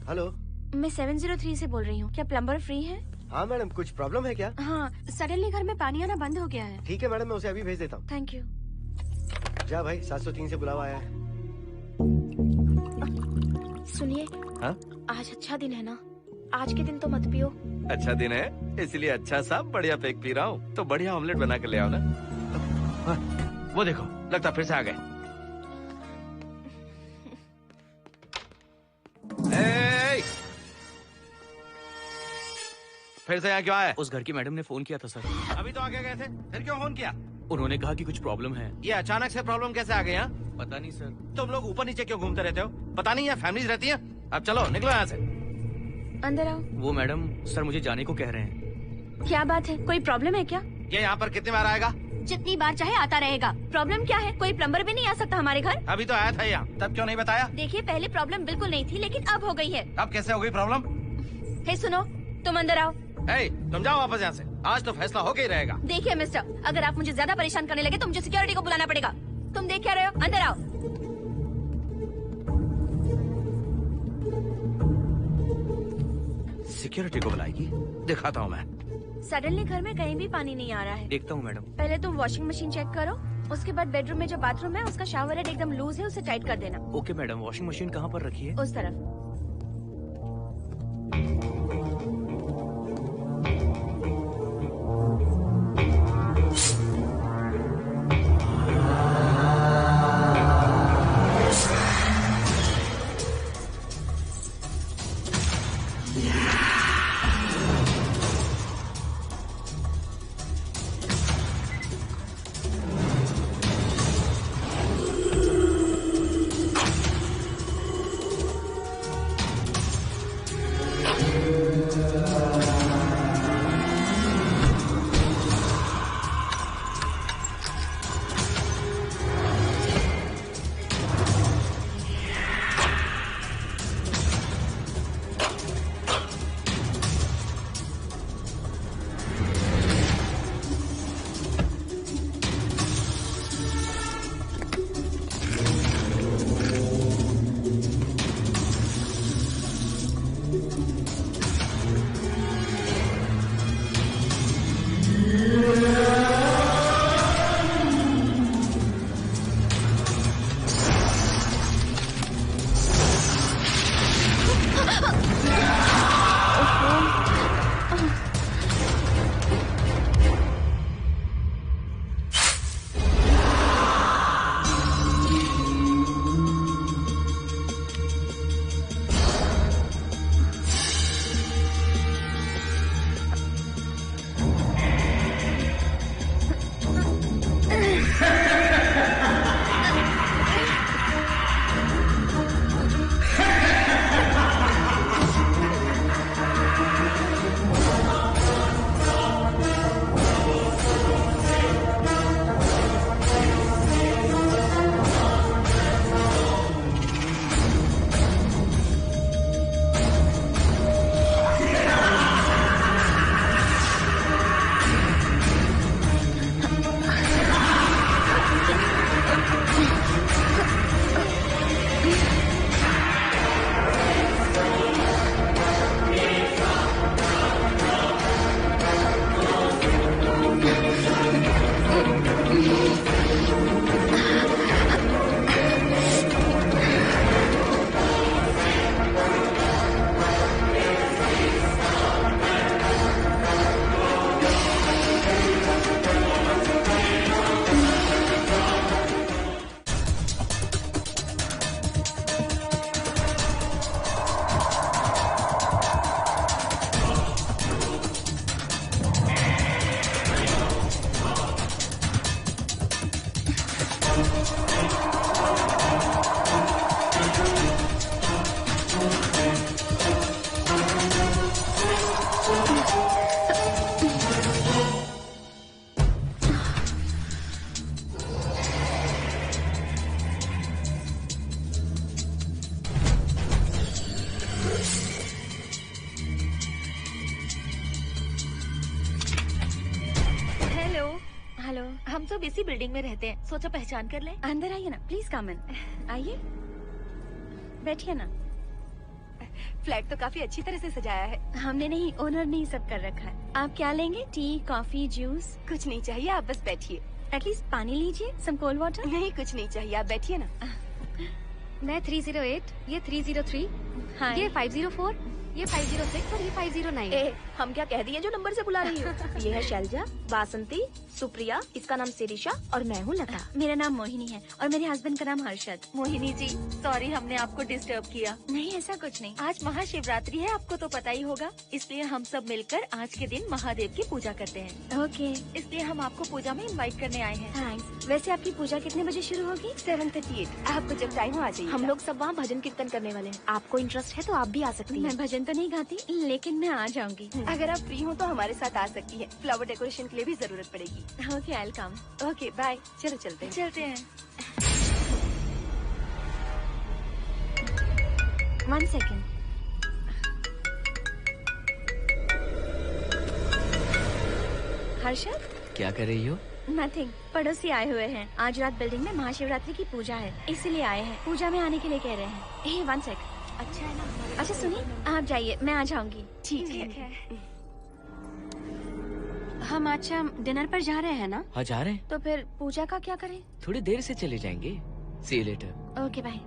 Hello, मैं 703 से बोल रही हूँ। क्या प्लम्बर फ्री है? हाँ मैडम, कुछ प्रॉब्लम है क्या? हाँ, सडनली घर में पानी आना बंद हो गया है। ठीक है मैडम, मैं उसे अभी भेज देता हूँ। Thank you. जा भाई, 703 से बुलावा आया है। सुनिए, आज अच्छा दिन है ना, आज के दिन तो मत पियो। अच्छा दिन है, इसलिए अच्छा सा बढ़िया पेक पी रहा हूँ, तो बढ़िया ऑमलेट बना के ले आओ ना। वो देखो, लगता फिर से आ गए। फिर से यहाँ क्यों आए? उस घर की मैडम ने फोन किया था सर। अभी तो आगे गए थे, फिर क्यों फोन किया? उन्होंने कहा कि कुछ प्रॉब्लम है। ये अचानक से प्रॉब्लम कैसे आ गई यहाँ? पता नहीं सर। तुम लोग ऊपर नीचे क्यों घूमते रहते हो? पता नहीं है फैमिलीज रहती है। अब चलो निकलो यहाँ से। अंदर आओ। वो मैडम सर मुझे जाने को कह रहे हैं। क्या बात है, कोई प्रॉब्लम है क्या? ये यहाँ पर कितनी बार आएगा? जितनी बार चाहे आता रहेगा। प्रॉब्लम क्या है? कोई प्लम्बर भी नहीं आ सकता हमारे घर? अभी तो आया था यहाँ, तब क्यों नहीं बताया? देखिए, पहले प्रॉब्लम बिल्कुल नहीं थी, लेकिन अब हो गई है। अब कैसे हो गई प्रॉब्लम? हे सुनो, तुम अंदर आओ। तुम जाओ वापस यहाँ से, आज तो फैसला होके ही रहेगा। देखिए मिस्टर, अगर आप मुझे ज्यादा परेशान करने लगे तो मुझे सिक्योरिटी को बुलाना पड़ेगा। तुम देख क्या रहे हो? अंदर आओ। सिक्योरिटी को बुलाएगी? दिखाता हूँ मैं। सडनली घर में कहीं भी पानी नहीं आ रहा है। देखता हूँ मैडम। पहले तुम वॉशिंग मशीन चेक करो, उसके बाद बेडरूम में जो बाथरूम है उसका शावर हेड एकदम लूज है, उसे टाइट कर देना। ओके मैडम, वॉशिंग मशीन कहाँ पर रखी है? उस तरफ। इसी बिल्डिंग में रहते हैं, सोचा पहचान कर ले। अंदर आइए ना, प्लीज कम इन। आइए, बैठिए ना। फ्लैट तो काफी अच्छी तरह से सजाया है। हमने नहीं, ओनर ने ही सब कर रखा है। आप क्या लेंगे? T, coffee, juice? कुछ नहीं चाहिए, आप बस बैठिए। एटलीस्ट पानी लीजिए, सम कोल्ड वाटर। नहीं, कुछ नहीं चाहिए, आप बैठिए ना। मैं 308, ये 303, हाँ, ये 504, ये 506 और ये 509। हम क्या कह दिए जो नंबर से बुला रही हो? ये है शैलजा, बासंती, सुप्रिया, इसका नाम शिरीषा और मैं हूँ लता। मेरा नाम मोहिनी है और मेरे हस्बैंड का नाम हर्षद। मोहिनी जी, सॉरी हमने आपको डिस्टर्ब किया। नहीं, ऐसा कुछ नहीं। आज महाशिवरात्रि है, आपको तो पता ही होगा, इसलिए हम सब मिलकर आज के दिन महादेव की पूजा करते हैं। ओके, इसलिए हम आपको पूजा में इनवाइट करने आए हैं। थैंक्स। वैसे आपकी पूजा कितने बजे शुरू होगी? 7:38। आपको जब टाइम हो आ जाइए। हम लोग सब वहाँ भजन कीर्तन करने वाले हैं, आपको इंटरेस्ट है तो आप भी आ सकती मैं हैं। भजन तो नहीं गाती, लेकिन मैं आ जाऊंगी। अगर आप फ्री हो तो हमारे साथ आ सकती है। फ्लावर डेकोरेशन के लिए भी जरूरत पड़ेगी। Okay, I will come. Okay, bye. चलो चलते हैं। चलते हैं। 1 सेकेंड। हर्षद, क्या कर रही हो? नथिंग। पड़ोसी आए हुए हैं। आज रात बिल्डिंग में महाशिवरात्रि की पूजा है, इसीलिए आए हैं। पूजा में आने के लिए कह रहे हैं। हे 1 सेकेंड। अच्छा है ना? अच्छा सुनिए, आप जाइए, मैं आ जाऊंगी। ठीक है। हम अच्छा डिनर पर जा रहे हैं ना? हाँ, जा रहे हैं। तो फिर पूजा का क्या करें? थोड़ी देर से चले जाएंगे। See you later. Okay, bye.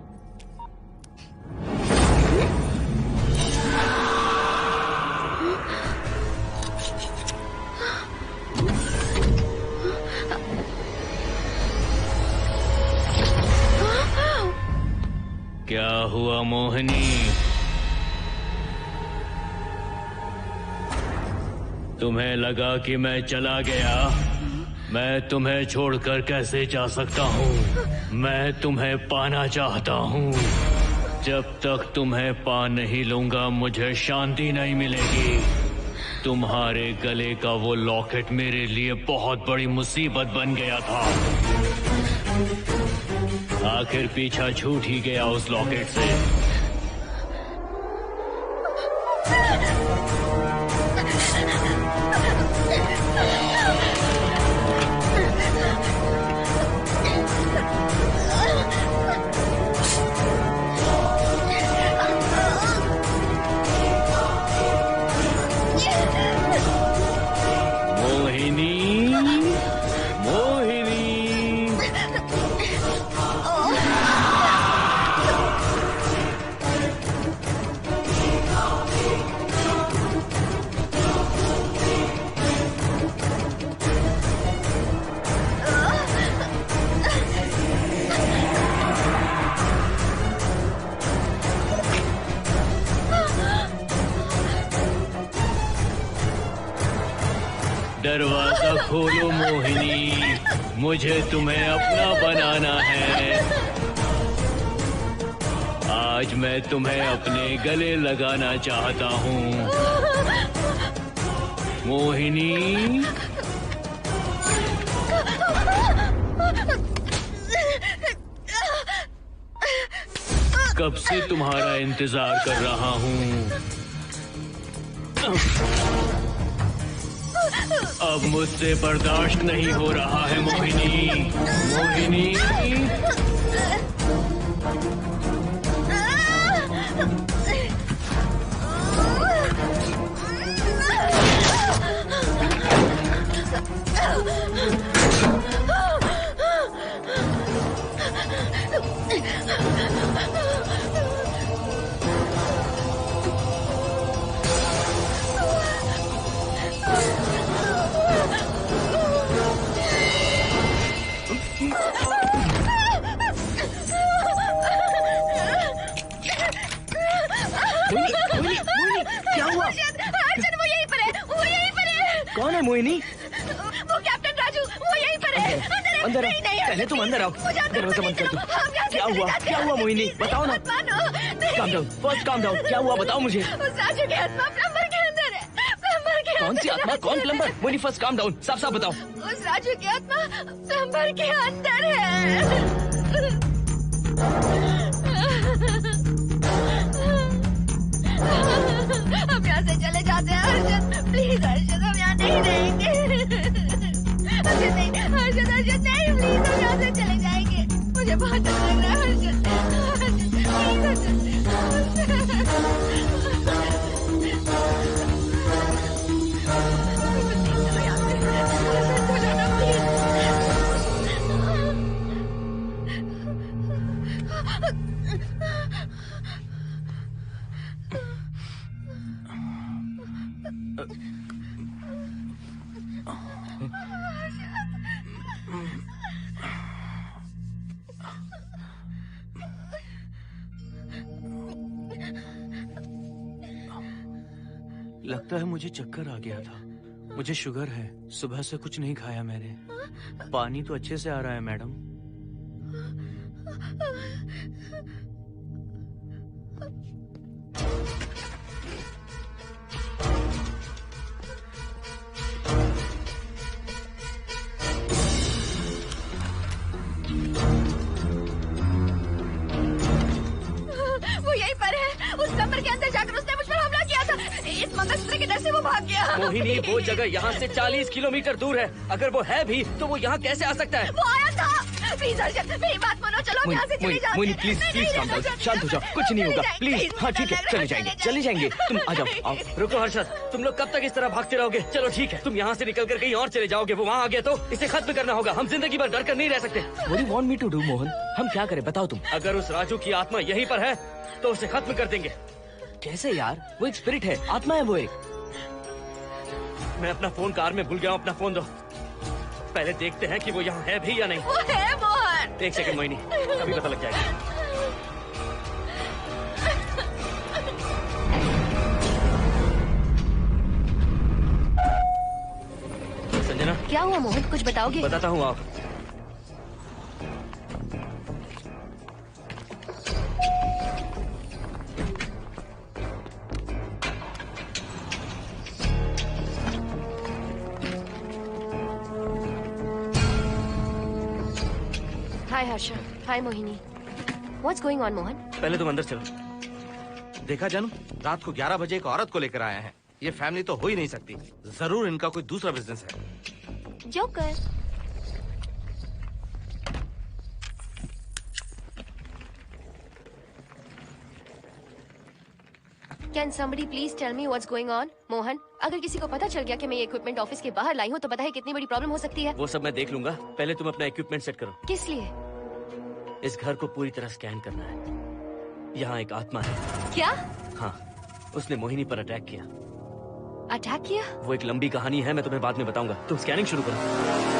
क्या हुआ मोहिनी? तुम्हें लगा कि मैं चला गया? मैं तुम्हें छोड़कर कैसे जा सकता हूँ? मैं तुम्हें पाना चाहता हूँ। जब तक तुम्हें पा नहीं लूंगा मुझे शांति नहीं मिलेगी। तुम्हारे गले का वो लॉकेट मेरे लिए बहुत बड़ी मुसीबत बन गया था। आखिर पीछा छूट ही गया उस लॉकेट से। दरवाजा खोलो मोहिनी, मुझे तुम्हें अपना बनाना है। आज मैं तुम्हें अपने गले लगाना चाहता हूँ मोहिनी। कब से तुम्हारा इंतजार कर रहा हूँ। अब मुझसे बर्दाश्त नहीं हो रहा है मोहिनी। मोहिनी कौन है मोहिनी? वो कैप्टन राजू, वो यहीं पर है। अंदर आओ, पहले तुम अंदर आओ। दरवाजा बंद कर दो। क्या हुआ? क्या हुआ मोहिनी? बताओ ना। Calm down, first calm down. क्या हुआ बताओ मुझे। उस राजू की आत्मा प्लम्बर के अंदर है। प्लम्बर के कौन सी आत्मा? कौन plumber? Mohini first calm down, साफ साफ बताओ। उस राजू की आत्मा प्लम्बर के अंदर है। हम यहाँ से चले जाते हैं हर्षद, प्लीज हर्षद, हम यहाँ नहीं रहेंगे। हर्षद नहीं, हर्षद, हर्षद नहीं। लगता है मुझे चक्कर आ गया था। मुझे शुगर है, सुबह से कुछ नहीं खाया मैंने। पानी तो अच्छे से आ रहा है मैडम। वो यहीं पर है। उस कमर के अंदर जाकर उसने मुझ पर हमला किया था। इस मंगलसूत्र के डर से वो भाग गया। मोहिनी, वो जगह यहाँ से 40 किलोमीटर दूर है। अगर वो है भी तो वो यहाँ कैसे आ सकता है? वो आया था। प्लीज अर्जुन, मेरी बात मानो, चलो हम यहाँ से चले जाते हैं। Mohini please please calm down, शांत हो जाओ, कुछ नहीं होगा प्लीज। हाँ ठीक है, चले जाएंगे। तुम आ जाओ, आओ। रुको हर्षद, तुम लोग कब तक इस तरह भागते रहोगे? चलो ठीक है, तुम यहाँ से निकल कर कहीं और चले जाओगे। वो वहाँ आ गया तो इसे खत्म करना होगा। हम जिंदगी भर डर कर नहीं रह सकते। What do you want me to do, Mohan? हम क्या करें बताओ तुम। अगर उस राजू की आत्मा यहीं पर है तो उसे खत्म कर देंगे। कैसे यार? वो एक स्पिरिट है, आत्मा है वो एक। मैं अपना फोन कार में भूल गया हूँ। अपना फोन दो। पहले देखते हैं कि वो यहाँ है भी या नहीं। वो है मोहन। एक सेकंड मोहिनी, अभी पता लग जाएगा। संजना, क्या हुआ मोहन, कुछ बताओगे? बताता हूँ, आप। हाय हर्षा, हाय Mohini. What's going on, Mohan? पहले तुम अंदर चलो। देखा जानू, रात को 11 बजे एक औरत को लेकर आया है। ये फैमिली तो हो ही नहीं सकती। जरूर इनका कोई दूसरा बिजनेस है। Joker. Can somebody please tell me what's going on? Mohan, अगर किसी को पता चल गया कि मैं ये इक्विपमेंट ऑफिस के बाहर लाई हूँ तो पता है कितनी बड़ी प्रॉब्लम हो सकती है। वो सब मैं देख लूंगा। पहले तुम अपना इक्विपमेंट सेट करो। किस लिए? इस घर को पूरी तरह स्कैन करना है। यहाँ एक आत्मा है। क्या? हाँ, उसने मोहिनी पर अटैक किया। अटैक किया? वो एक लंबी कहानी है, मैं तुम्हें बाद में बताऊंगा। तुम स्कैनिंग शुरू करो।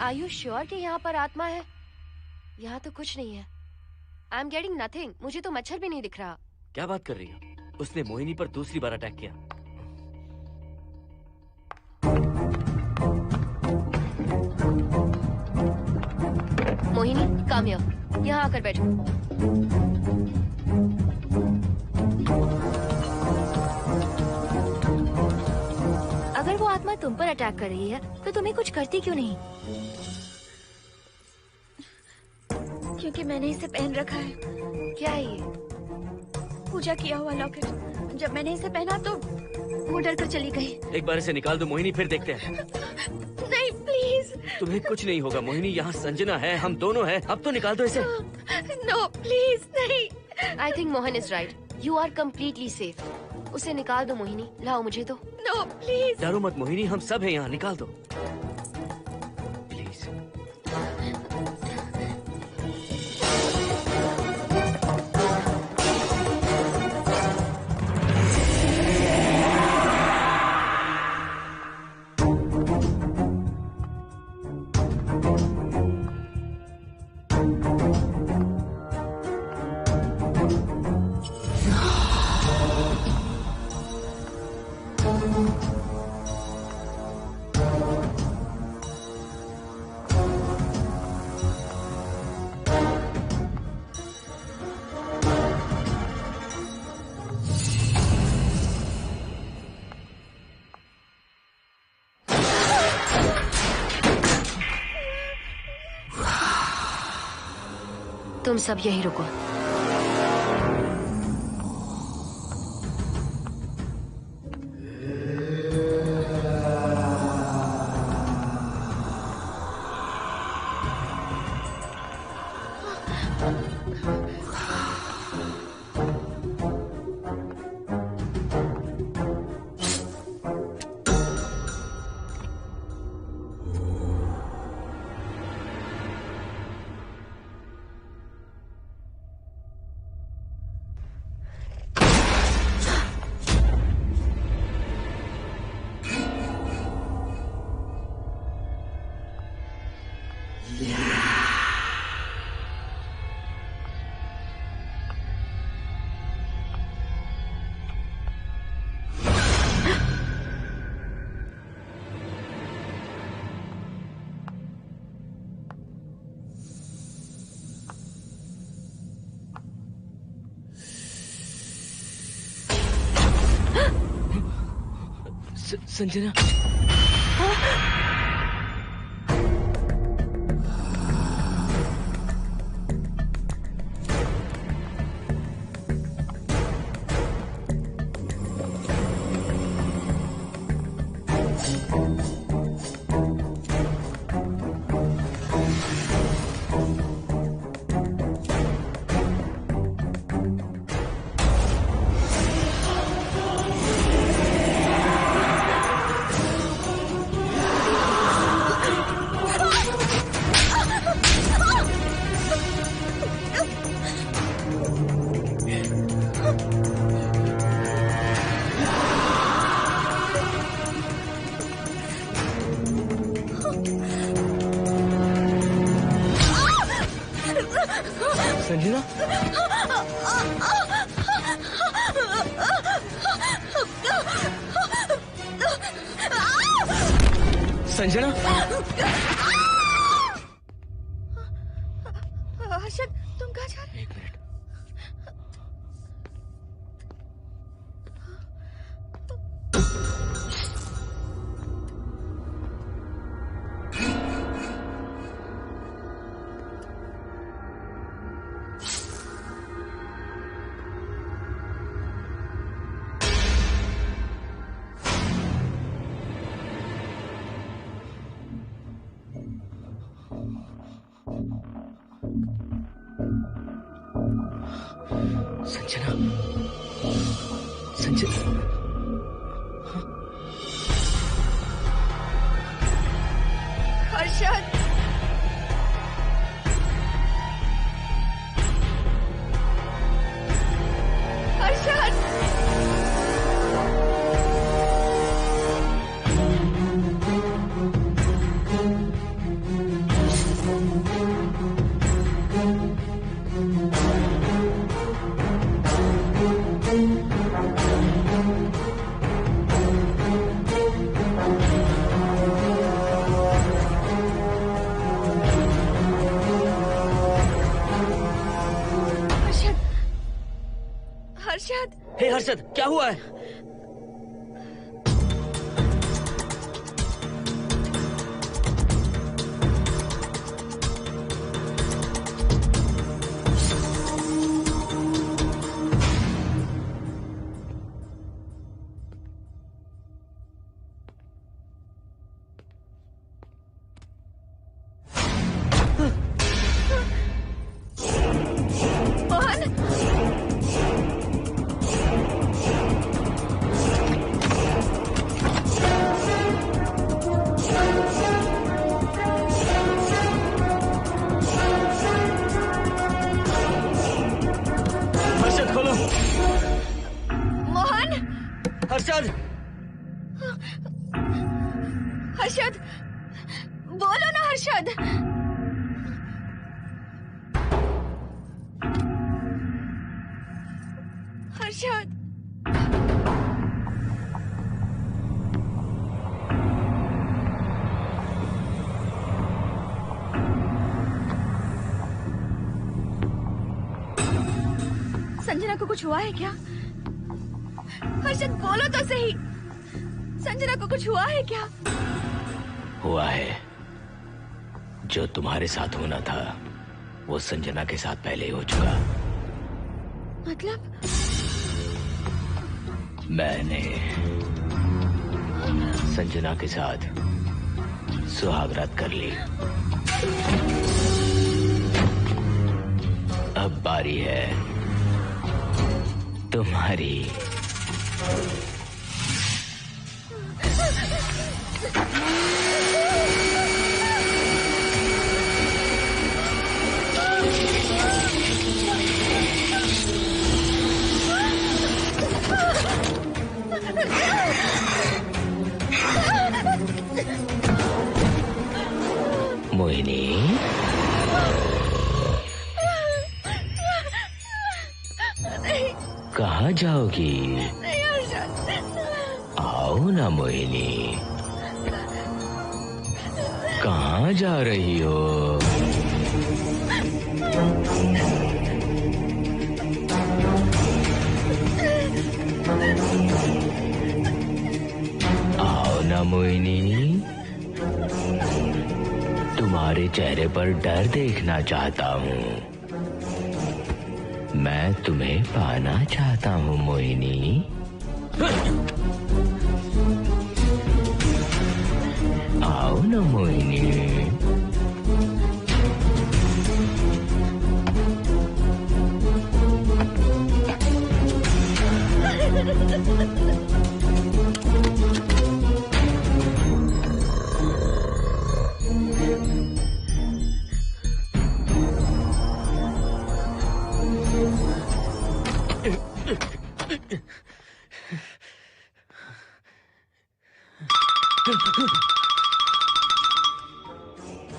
Are you sure कि यहाँ पर आत्मा है? यहाँ तो कुछ नहीं है। I'm getting nothing. मुझे तो मच्छर भी नहीं दिख रहा। क्या बात कर रही हो? उसने मोहिनी पर दूसरी बार अटैक किया। Mohini, come here. यहाँ आकर बैठो। अगर वो आत्मा तुम पर अटैक कर रही है तो तुम्हें कुछ करती क्यों नहीं? क्योंकि मैंने इसे पहन रखा है। क्या है ये? पूजा किया हुआ लॉकेट। जब मैंने इसे पहना तो वो डर कर चली गई। एक बार इसे निकाल दो मोहिनी, फिर देखते हैं। नहीं प्लीज। तुम्हें कुछ नहीं होगा मोहिनी, यहाँ संजना है, हम दोनों हैं। अब तो निकाल दो इसे। नो प्लीज नहीं। I think Mohan is right. You are completely safe. उसे निकाल दो मोहिनी, लाओ मुझे तो। No please. डरो मत मोहिनी, हम सब हैं यहाँ, निकाल दो। तुम सब यहीं रुको। संजना, संजना, संजना, हर्षद, तुम कहाँ जा रहे हो? एक मिनट। संजना, संजना, हर्षद, हर्षद, हर्षद, हे हर्षद, क्या हुआ है? हर्षद, हर्षद, बोलो ना हर्षद। हर्षद, संजना को कुछ हुआ है क्या? हर्षद बोलो तो सही, संजना को कुछ हुआ है क्या? हुआ है जो तुम्हारे साथ होना था वो संजना के साथ पहले ही हो चुका। मतलब? मैंने संजना के साथ सुहागरात कर ली। अब बारी है तुम्हारी। मोहिनी, कहाँ जाओगी? आओ ना मोहिनी, कहाँ जा रही हो? आओ ना मोहिनी, तुम्हारे चेहरे पर डर देखना चाहता हूँ। मैं तुम्हें पाना चाहता हूँ मोहिनी। आओ ना मोहिनी।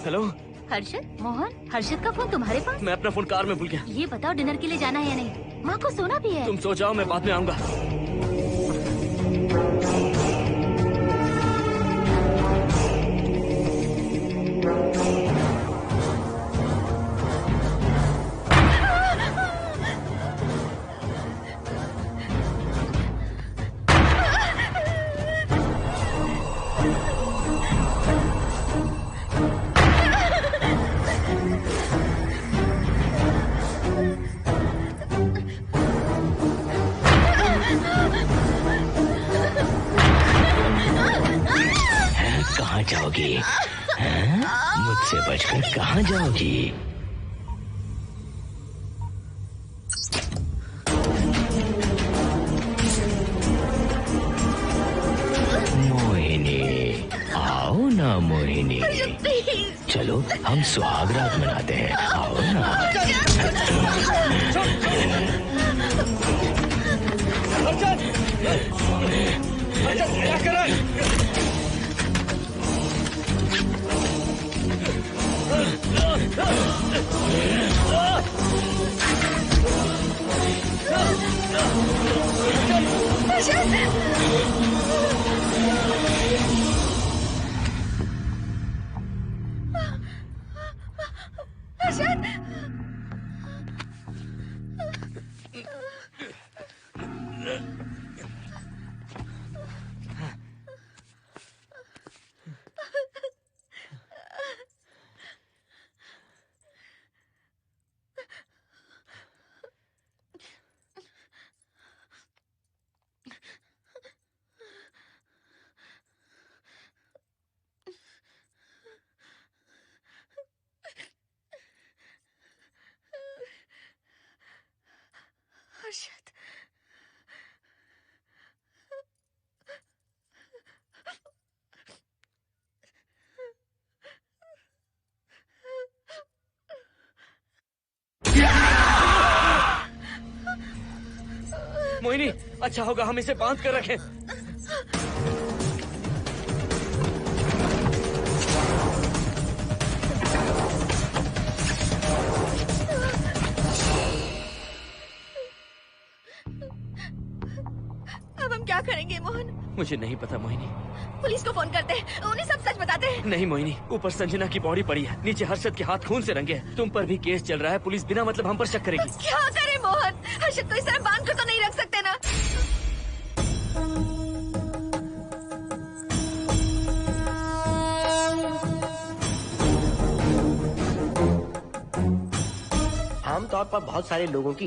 हेलो हर्षद, मोहन, हर्षद का फोन तुम्हारे पास? मैं अपना फोन कार में भूल गया। ये बताओ डिनर के लिए जाना है या नहीं? माँ को सोना भी है। तुम सो जाओ, मैं बाद में आऊंगा। कहाँ जाओगी? मुझसे बचकर कहाँ जाओगी? मोहिनी, आओ ना मोहिनी। चलो हम सुहागरात मनाते हैं, आओ ना। क्या कर रहा है? मोहिनी, अच्छा होगा हम इसे बांध कर रखें। अब हम क्या करेंगे मोहन? मुझे नहीं पता मोहिनी। पुलिस को फोन करते हैं, उन्हें सब सच बताते हैं। नहीं मोहिनी, ऊपर संजना की बॉडी पड़ी है, नीचे हर्षद के हाथ खून से रंगे हैं। तुम पर भी केस चल रहा है, पुलिस बिना मतलब हम पर शक करेगी। क्या करे मोहन? हर्षद को इस तरह बांध कर तो नहीं रख सकते ना। आमतौर पर बहुत सारे लोगों की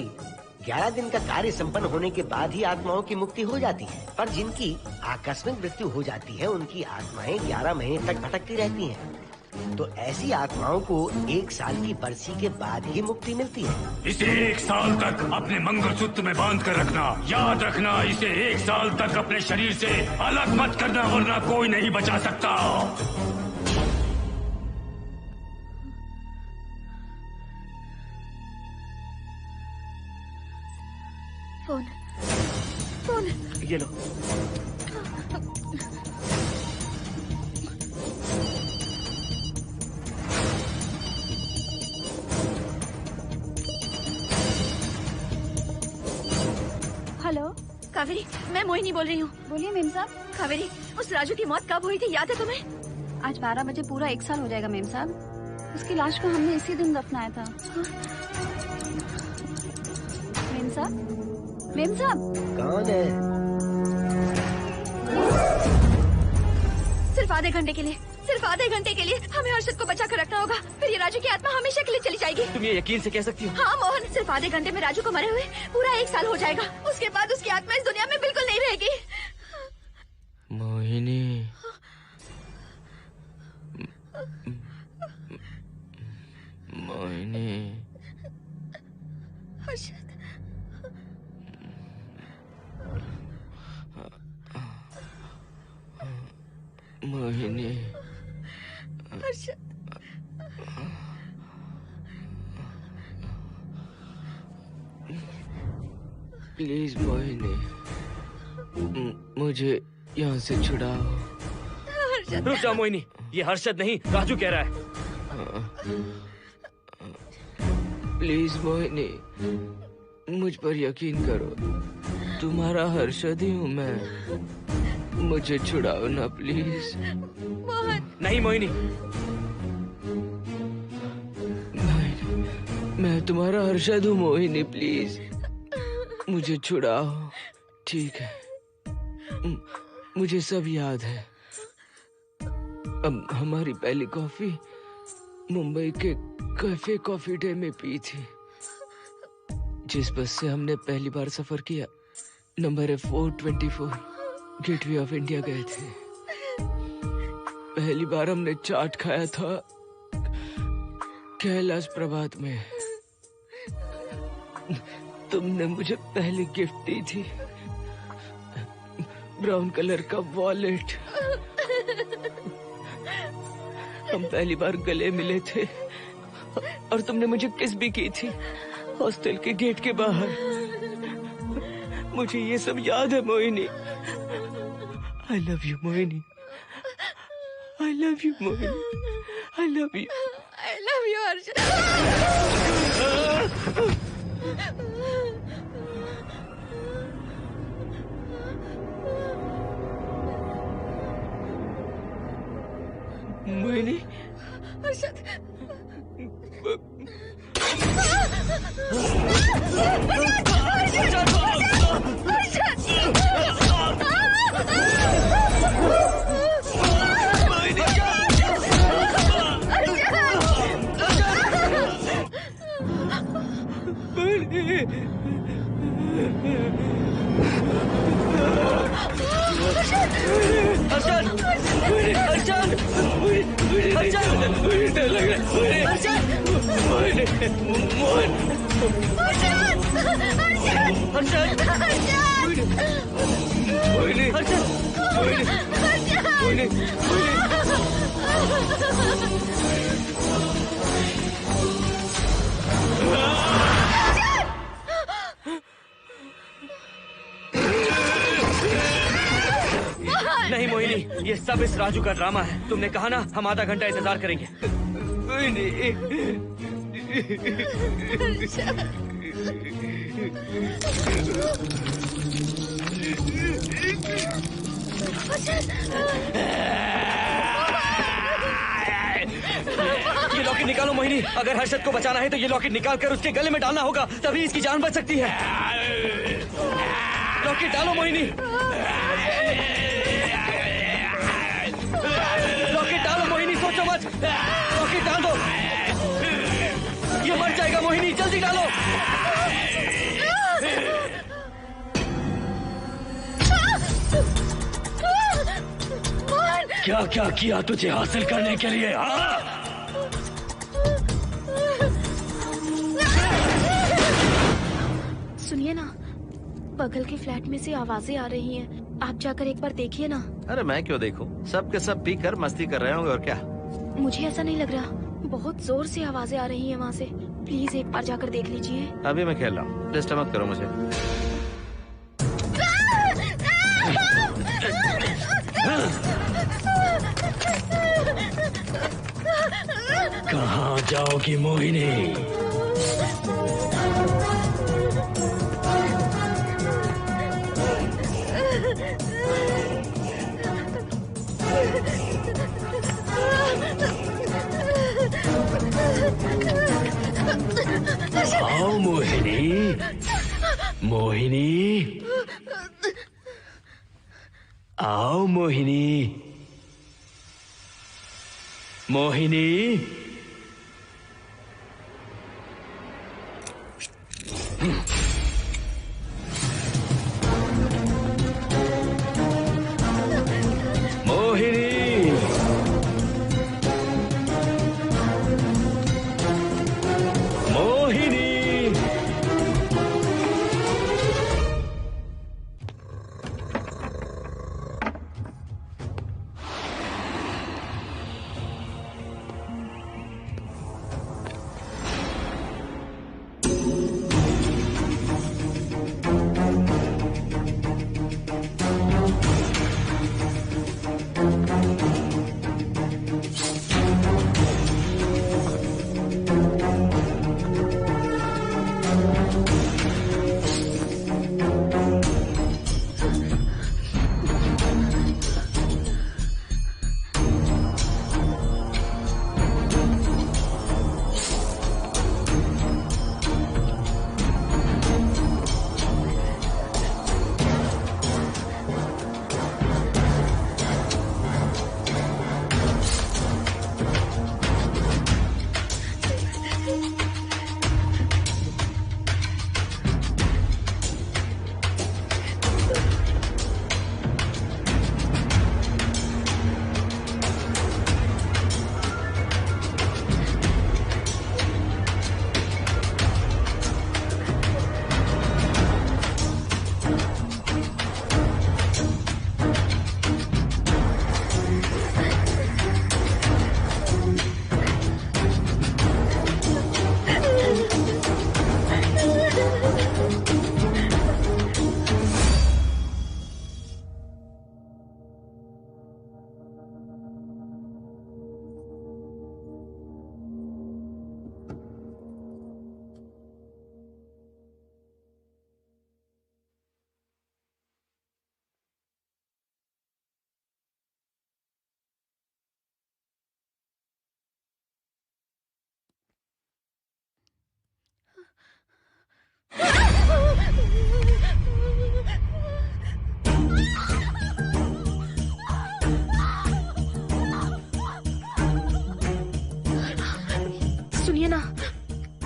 11 दिन का कार्य संपन्न होने के बाद ही आत्माओं की मुक्ति हो जाती है, पर जिनकी आकस्मिक मृत्यु हो जाती है उनकी आत्माएं 11 महीने तक भटकती रहती हैं। तो ऐसी आत्माओं को 1 साल की बरसी के बाद ही मुक्ति मिलती है। इसे 1 साल तक अपने मंगलसूत्र में बांध कर रखना। याद रखना, इसे 1 साल तक अपने शरीर से अलग मत करना, वरना कोई नहीं बचा सकता। फोन ये लो। हेलो कावेरी, मैं मोहिनी बोल रही हूँ। बोलिए मेम साहब। कावेरी, उस राजू की मौत कब हुई थी, याद है तुम्हें? आज 12 बजे पूरा 1 साल हो जाएगा मेम साहब। उसकी लाश को हमने इसी दिन दफनाया था। मेम साहब, मेम साहब। कौन है? सिर्फ आधे घंटे के लिए, सिर्फ आधे घंटे के लिए हमें हर्षद को बचा कर रखना होगा, फिर ये राजू की आत्मा हमेशा के लिए चली जाएगी। तुम ये यकीन से कह सकती हो? हाँ मोहन, सिर्फ आधे घंटे में राजू को मरे हुए पूरा 1 साल हो जाएगा। उसके बाद उसकी आत्मा इस दुनिया में बिल्कुल नहीं रहेगी। मोहिनी, मोहिनी, हर्षद, मोहिनी, हर्षद, प्लीज मोहिनी, मुझे यहाँ से छुड़ाओ। रुक जाओ मोहिनी, ये हर्षद नहीं राजू कह रहा है। प्लीज मोहिनी, मुझ पर यकीन करो, तुम्हारा हर्षद ही हूँ मैं। मुझे छुड़ाओ ना प्लीज। मोहन। नहीं मोहिनी, मैं तुम्हारा हर्षद हूँ मोहिनी, प्लीज मुझे छुड़ाओ। ठीक है, मुझे सब याद है। अब हमारी पहली कॉफी मुंबई के कैफे कॉफी डे में पी थी। जिस बस से हमने पहली बार सफर किया, नंबर है 424, गेटवे ऑफ इंडिया गए थे। पहली बार हमने चाट खाया था कैलाश प्रभात में। तुमने मुझे पहली गिफ्ट दी थी, ब्राउन कलर का वॉलेट। हम पहली बार गले मिले थे और तुमने मुझे किस भी की थी हॉस्टल के गेट के बाहर। मुझे ये सब याद है Mohini. I love you Mohini, I love you Mohini, I love you, I love you Harshad. Mohini, Harshad, नहीं मोहिनी, ये सब इस राजू का ड्रामा है। तुमने कहा ना हम आधा घंटा इंतजार करेंगे। ये लॉकेट निकालो मोहिनी। अगर हर्षद को बचाना है तो ये लॉकेट निकाल कर उसके गले में डालना होगा, तभी इसकी जान बच सकती है। लॉकेट डालो मोहिनी, लॉकेट डालो मोहिनी, सोचो मत। लॉकेट डाल दो, ये मर जाएगा मोहिनी। जल्दी डालो। क्या क्या किया तुझे हासिल करने के लिए? हाँ? सुनिए ना, बगल के फ्लैट में से आवाजें आ रही हैं। आप जाकर एक बार देखिए ना। अरे मैं क्यों देखूं? सब के सब पी कर मस्ती कर रहे होंगे और क्या। मुझे ऐसा नहीं लग रहा, बहुत जोर से आवाजें आ रही हैं वहाँ से। प्लीज एक बार जाकर देख लीजिए। अभी मैं खेल रहा हूँ, डिस्टर्ब मत करो मुझे। कहाँ जाओगी मोहिनी? आओ मोहिनी, मोहिनी, आओ मोहिनी, मोहिनी। सुनिए ना,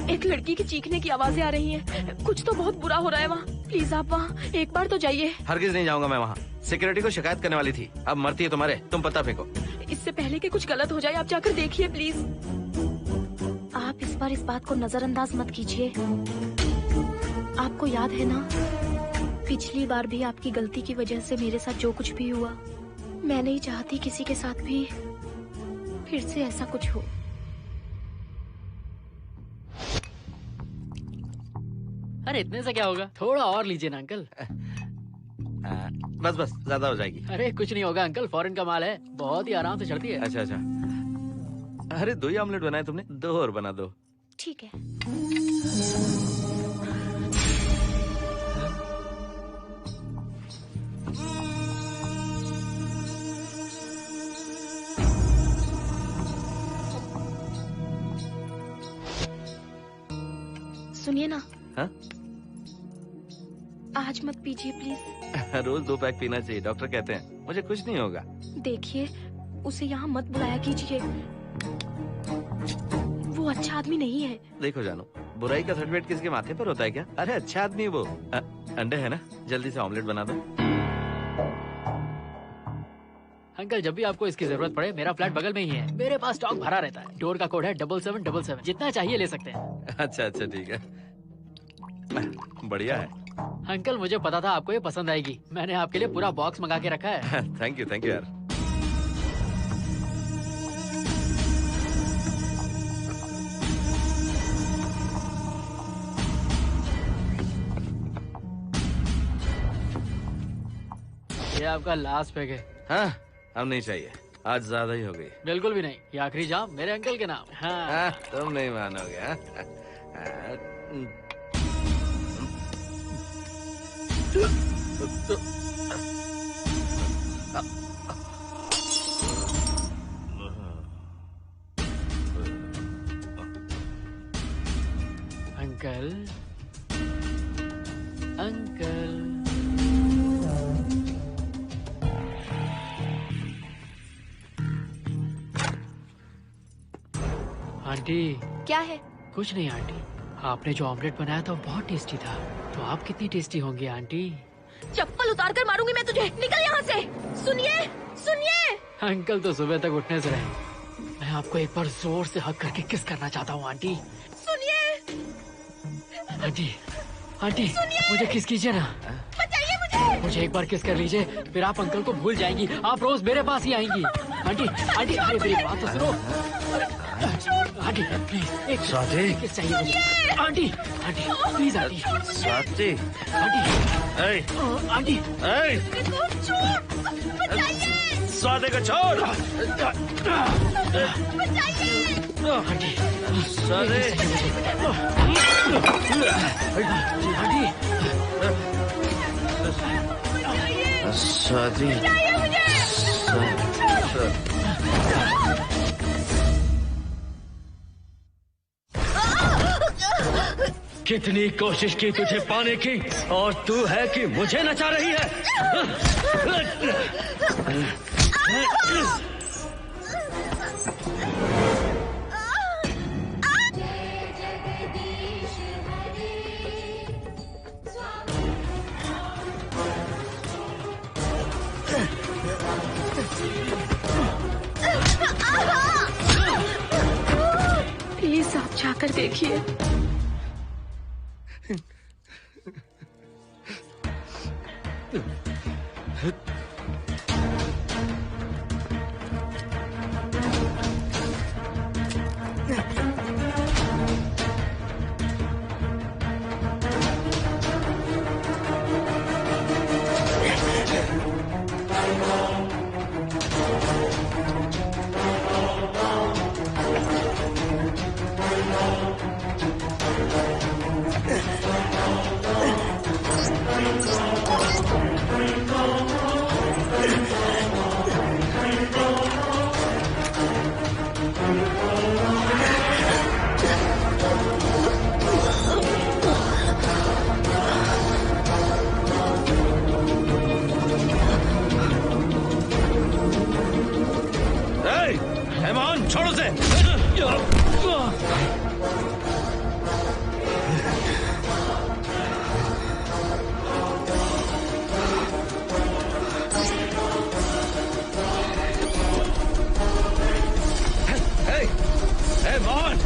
एक लड़की की चीखने की आवाजें आ रही हैं। कुछ तो बहुत बुरा हो रहा है वहाँ। प्लीज आप वहाँ एक बार तो जाइए। हरगिज नहीं जाऊंगा मैं वहाँ। सिक्योरिटी को शिकायत करने वाली थी, अब मरती है तुम्हारे, तुम पता फेंको। इससे पहले कि कुछ गलत हो जाए आप जाकर देखिए प्लीज। आप इस बार इस बात को नजरअंदाज मत कीजिए। आपको याद है ना, पिछली बार भी आपकी गलती की वजह से मेरे साथ जो कुछ भी हुआ, मैं नहीं चाहती किसी के साथ भी फिर से ऐसा कुछ हो। अरे इतने से क्या होगा, थोड़ा और लीजिए ना अंकल। बस बस, ज्यादा हो जाएगी। अरे कुछ नहीं होगा अंकल, फॉरेन का माल है, बहुत ही आराम से चढ़ती है। अच्छा अच्छा। अरे 2 ही ऑमलेट बनाए तुमने, 2 और बना दो। ठीक है। सुनिए ना। हाँ? आज मत पीजिए प्लीज। रोज 2 पैक पीना चाहिए, डॉक्टर कहते हैं। मुझे कुछ नहीं होगा। देखिए, उसे यहाँ मत बुलाया कीजिए। वो अच्छा आदमी नहीं है। देखो जानू, बुराई का सर्टिफिकेट किसी के माथे पर होता है क्या? अरे अच्छा आदमी है वो। अंडे है ना, जल्दी से ऑमलेट बना दो। अंकल जब भी आपको इसकी जरूरत पड़े मेरा फ्लैट बगल में ही है, मेरे पास स्टॉक भरा रहता है। डोर का कोड है 7777, जितना चाहिए ले सकते हैं। अच्छा अच्छा ठीक है, बढ़िया है। अंकल मुझे पता था आपको ये पसंद आएगी, मैंने आपके लिए पूरा बॉक्स मंगा के रखा है। थैंक यू यार। ये आपका लास्ट पैक है। हाँ अब नहीं चाहिए, आज ज्यादा ही हो गई। बिल्कुल भी नहीं, ये आखिरी जाम मेरे अंकल के नाम। हाँ। तुम नहीं मानोगे। Uncle uncle aunty. क्या है? कुछ नहीं आंटी, आपने जो ऑमलेट बनाया था वो बहुत टेस्टी था, तो आप कितनी टेस्टी होंगी आंटी? चप्पल उतार कर मारूंगी मैं तुझे, निकल यहाँ से। सुनिए सुनिए। अंकल तो सुबह तक उठने से रहे, मैं आपको एक बार जोर से हक करके किस करना चाहता हूँ आंटी। सुनिए आंटी, आंटी मुझे किस कीजिए ना, बचाइए मुझे। मुझे एक बार किस कर लीजिए, फिर आप अंकल को भूल जाएंगी, आप रोज मेरे पास ही आएंगी। आंटी आंटी अरे मेरी बात तो सुनो। आंटी प्लीज एक किस चाहिए मुझे। Aunty aunty please aunty. Swati aunty Swati को छोड़। आंटी स्वाति कितनी कोशिश की तुझे पाने की, और तू है कि मुझे नचा रही है। प्लीज आप जाकर देखिए। छोड़ो से। Hey, Mohan!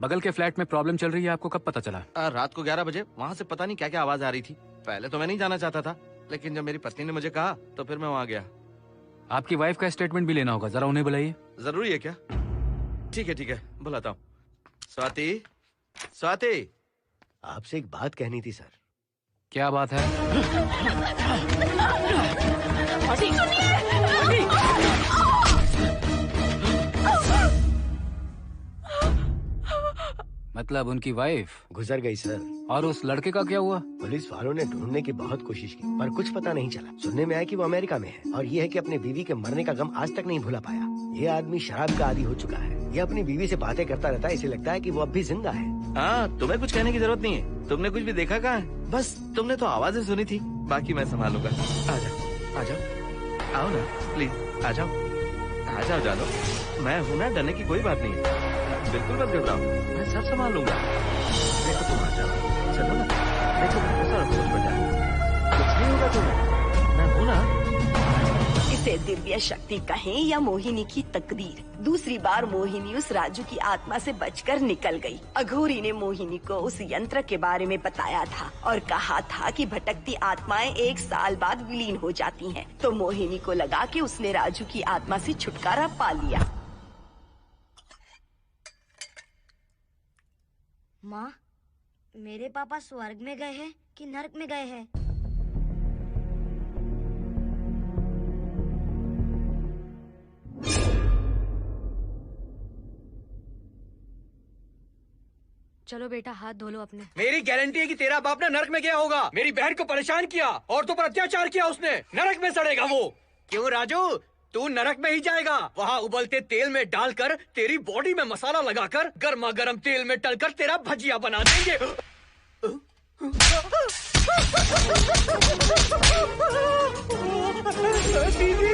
बगल के फ्लैट में प्रॉब्लम चल रही है, आपको कब पता चला? रात को 11 बजे वहाँ से पता नहीं क्या क्या आवाज आ रही थी। पहले तो मैं नहीं जाना चाहता था, लेकिन जब मेरी पत्नी ने मुझे कहा तो फिर मैं वहाँ गया। आपकी वाइफ का स्टेटमेंट भी लेना होगा, जरा उन्हें बुलाइए। जरूरी है क्या? ठीक है, बुलाता हूँ। स्वाति, स्वाति, आपसे एक बात कहनी थी सर। क्या बात है? मतलब उनकी वाइफ गुजर गई सर। और उस लड़के का क्या हुआ? पुलिस वालों ने ढूंढने की बहुत कोशिश की पर कुछ पता नहीं चला। सुनने में आया कि वो अमेरिका में है और ये है कि अपने बीवी के मरने का गम आज तक नहीं भुला पाया। ये आदमी शराब का आदी हो चुका है। ये अपनी बीवी से बातें करता रहता है, इसे लगता है कि वो अब भी जिंदा है। हाँ, तुम्हें कुछ कहने की जरूरत नहीं है। तुमने कुछ भी देखा कहाँ है? बस तुमने तो आवाजें सुनी थी, बाकी मैं संभालूंगा। आ जाओ, आओ ना प्लीज, आ जाओ जानो। मैं हूँ ना, डरने की कोई बात नहीं है। बिल्कुल मत घबराओ, मैं सब संभाल लूंगा। देखो तुम आ जाओ, चलो ना। देखो कैसा अफसोस बचा है, कुछ नहीं होगा तुम्हें, मैं हूँ ना। इसे दिव्य शक्ति कहें या मोहिनी की तकदीर, दूसरी बार मोहिनी उस राजू की आत्मा से बचकर निकल गई। अघोरी ने मोहिनी को उस यंत्र के बारे में बताया था और कहा था कि भटकती आत्माएं 1 साल बाद विलीन हो जाती हैं। तो मोहिनी को लगा कि उसने राजू की आत्मा से छुटकारा पा लिया। माँ, मेरे पापा स्वर्ग में गए हैं कि नरक में गए हैं? चलो बेटा, हाथ धो लो अपने। मेरी गारंटी है कि तेरा बाप ना नरक में गया होगा। मेरी बहन को परेशान किया, औरतों पर अत्याचार किया उसने। नरक में सड़ेगा वो। क्यों राजू, तू नरक में ही जाएगा। वहाँ उबलते तेल में डालकर तेरी बॉडी में मसाला लगाकर गर्मा गर्म तेल में तलकर तेरा भजिया बना देंगे। दीदी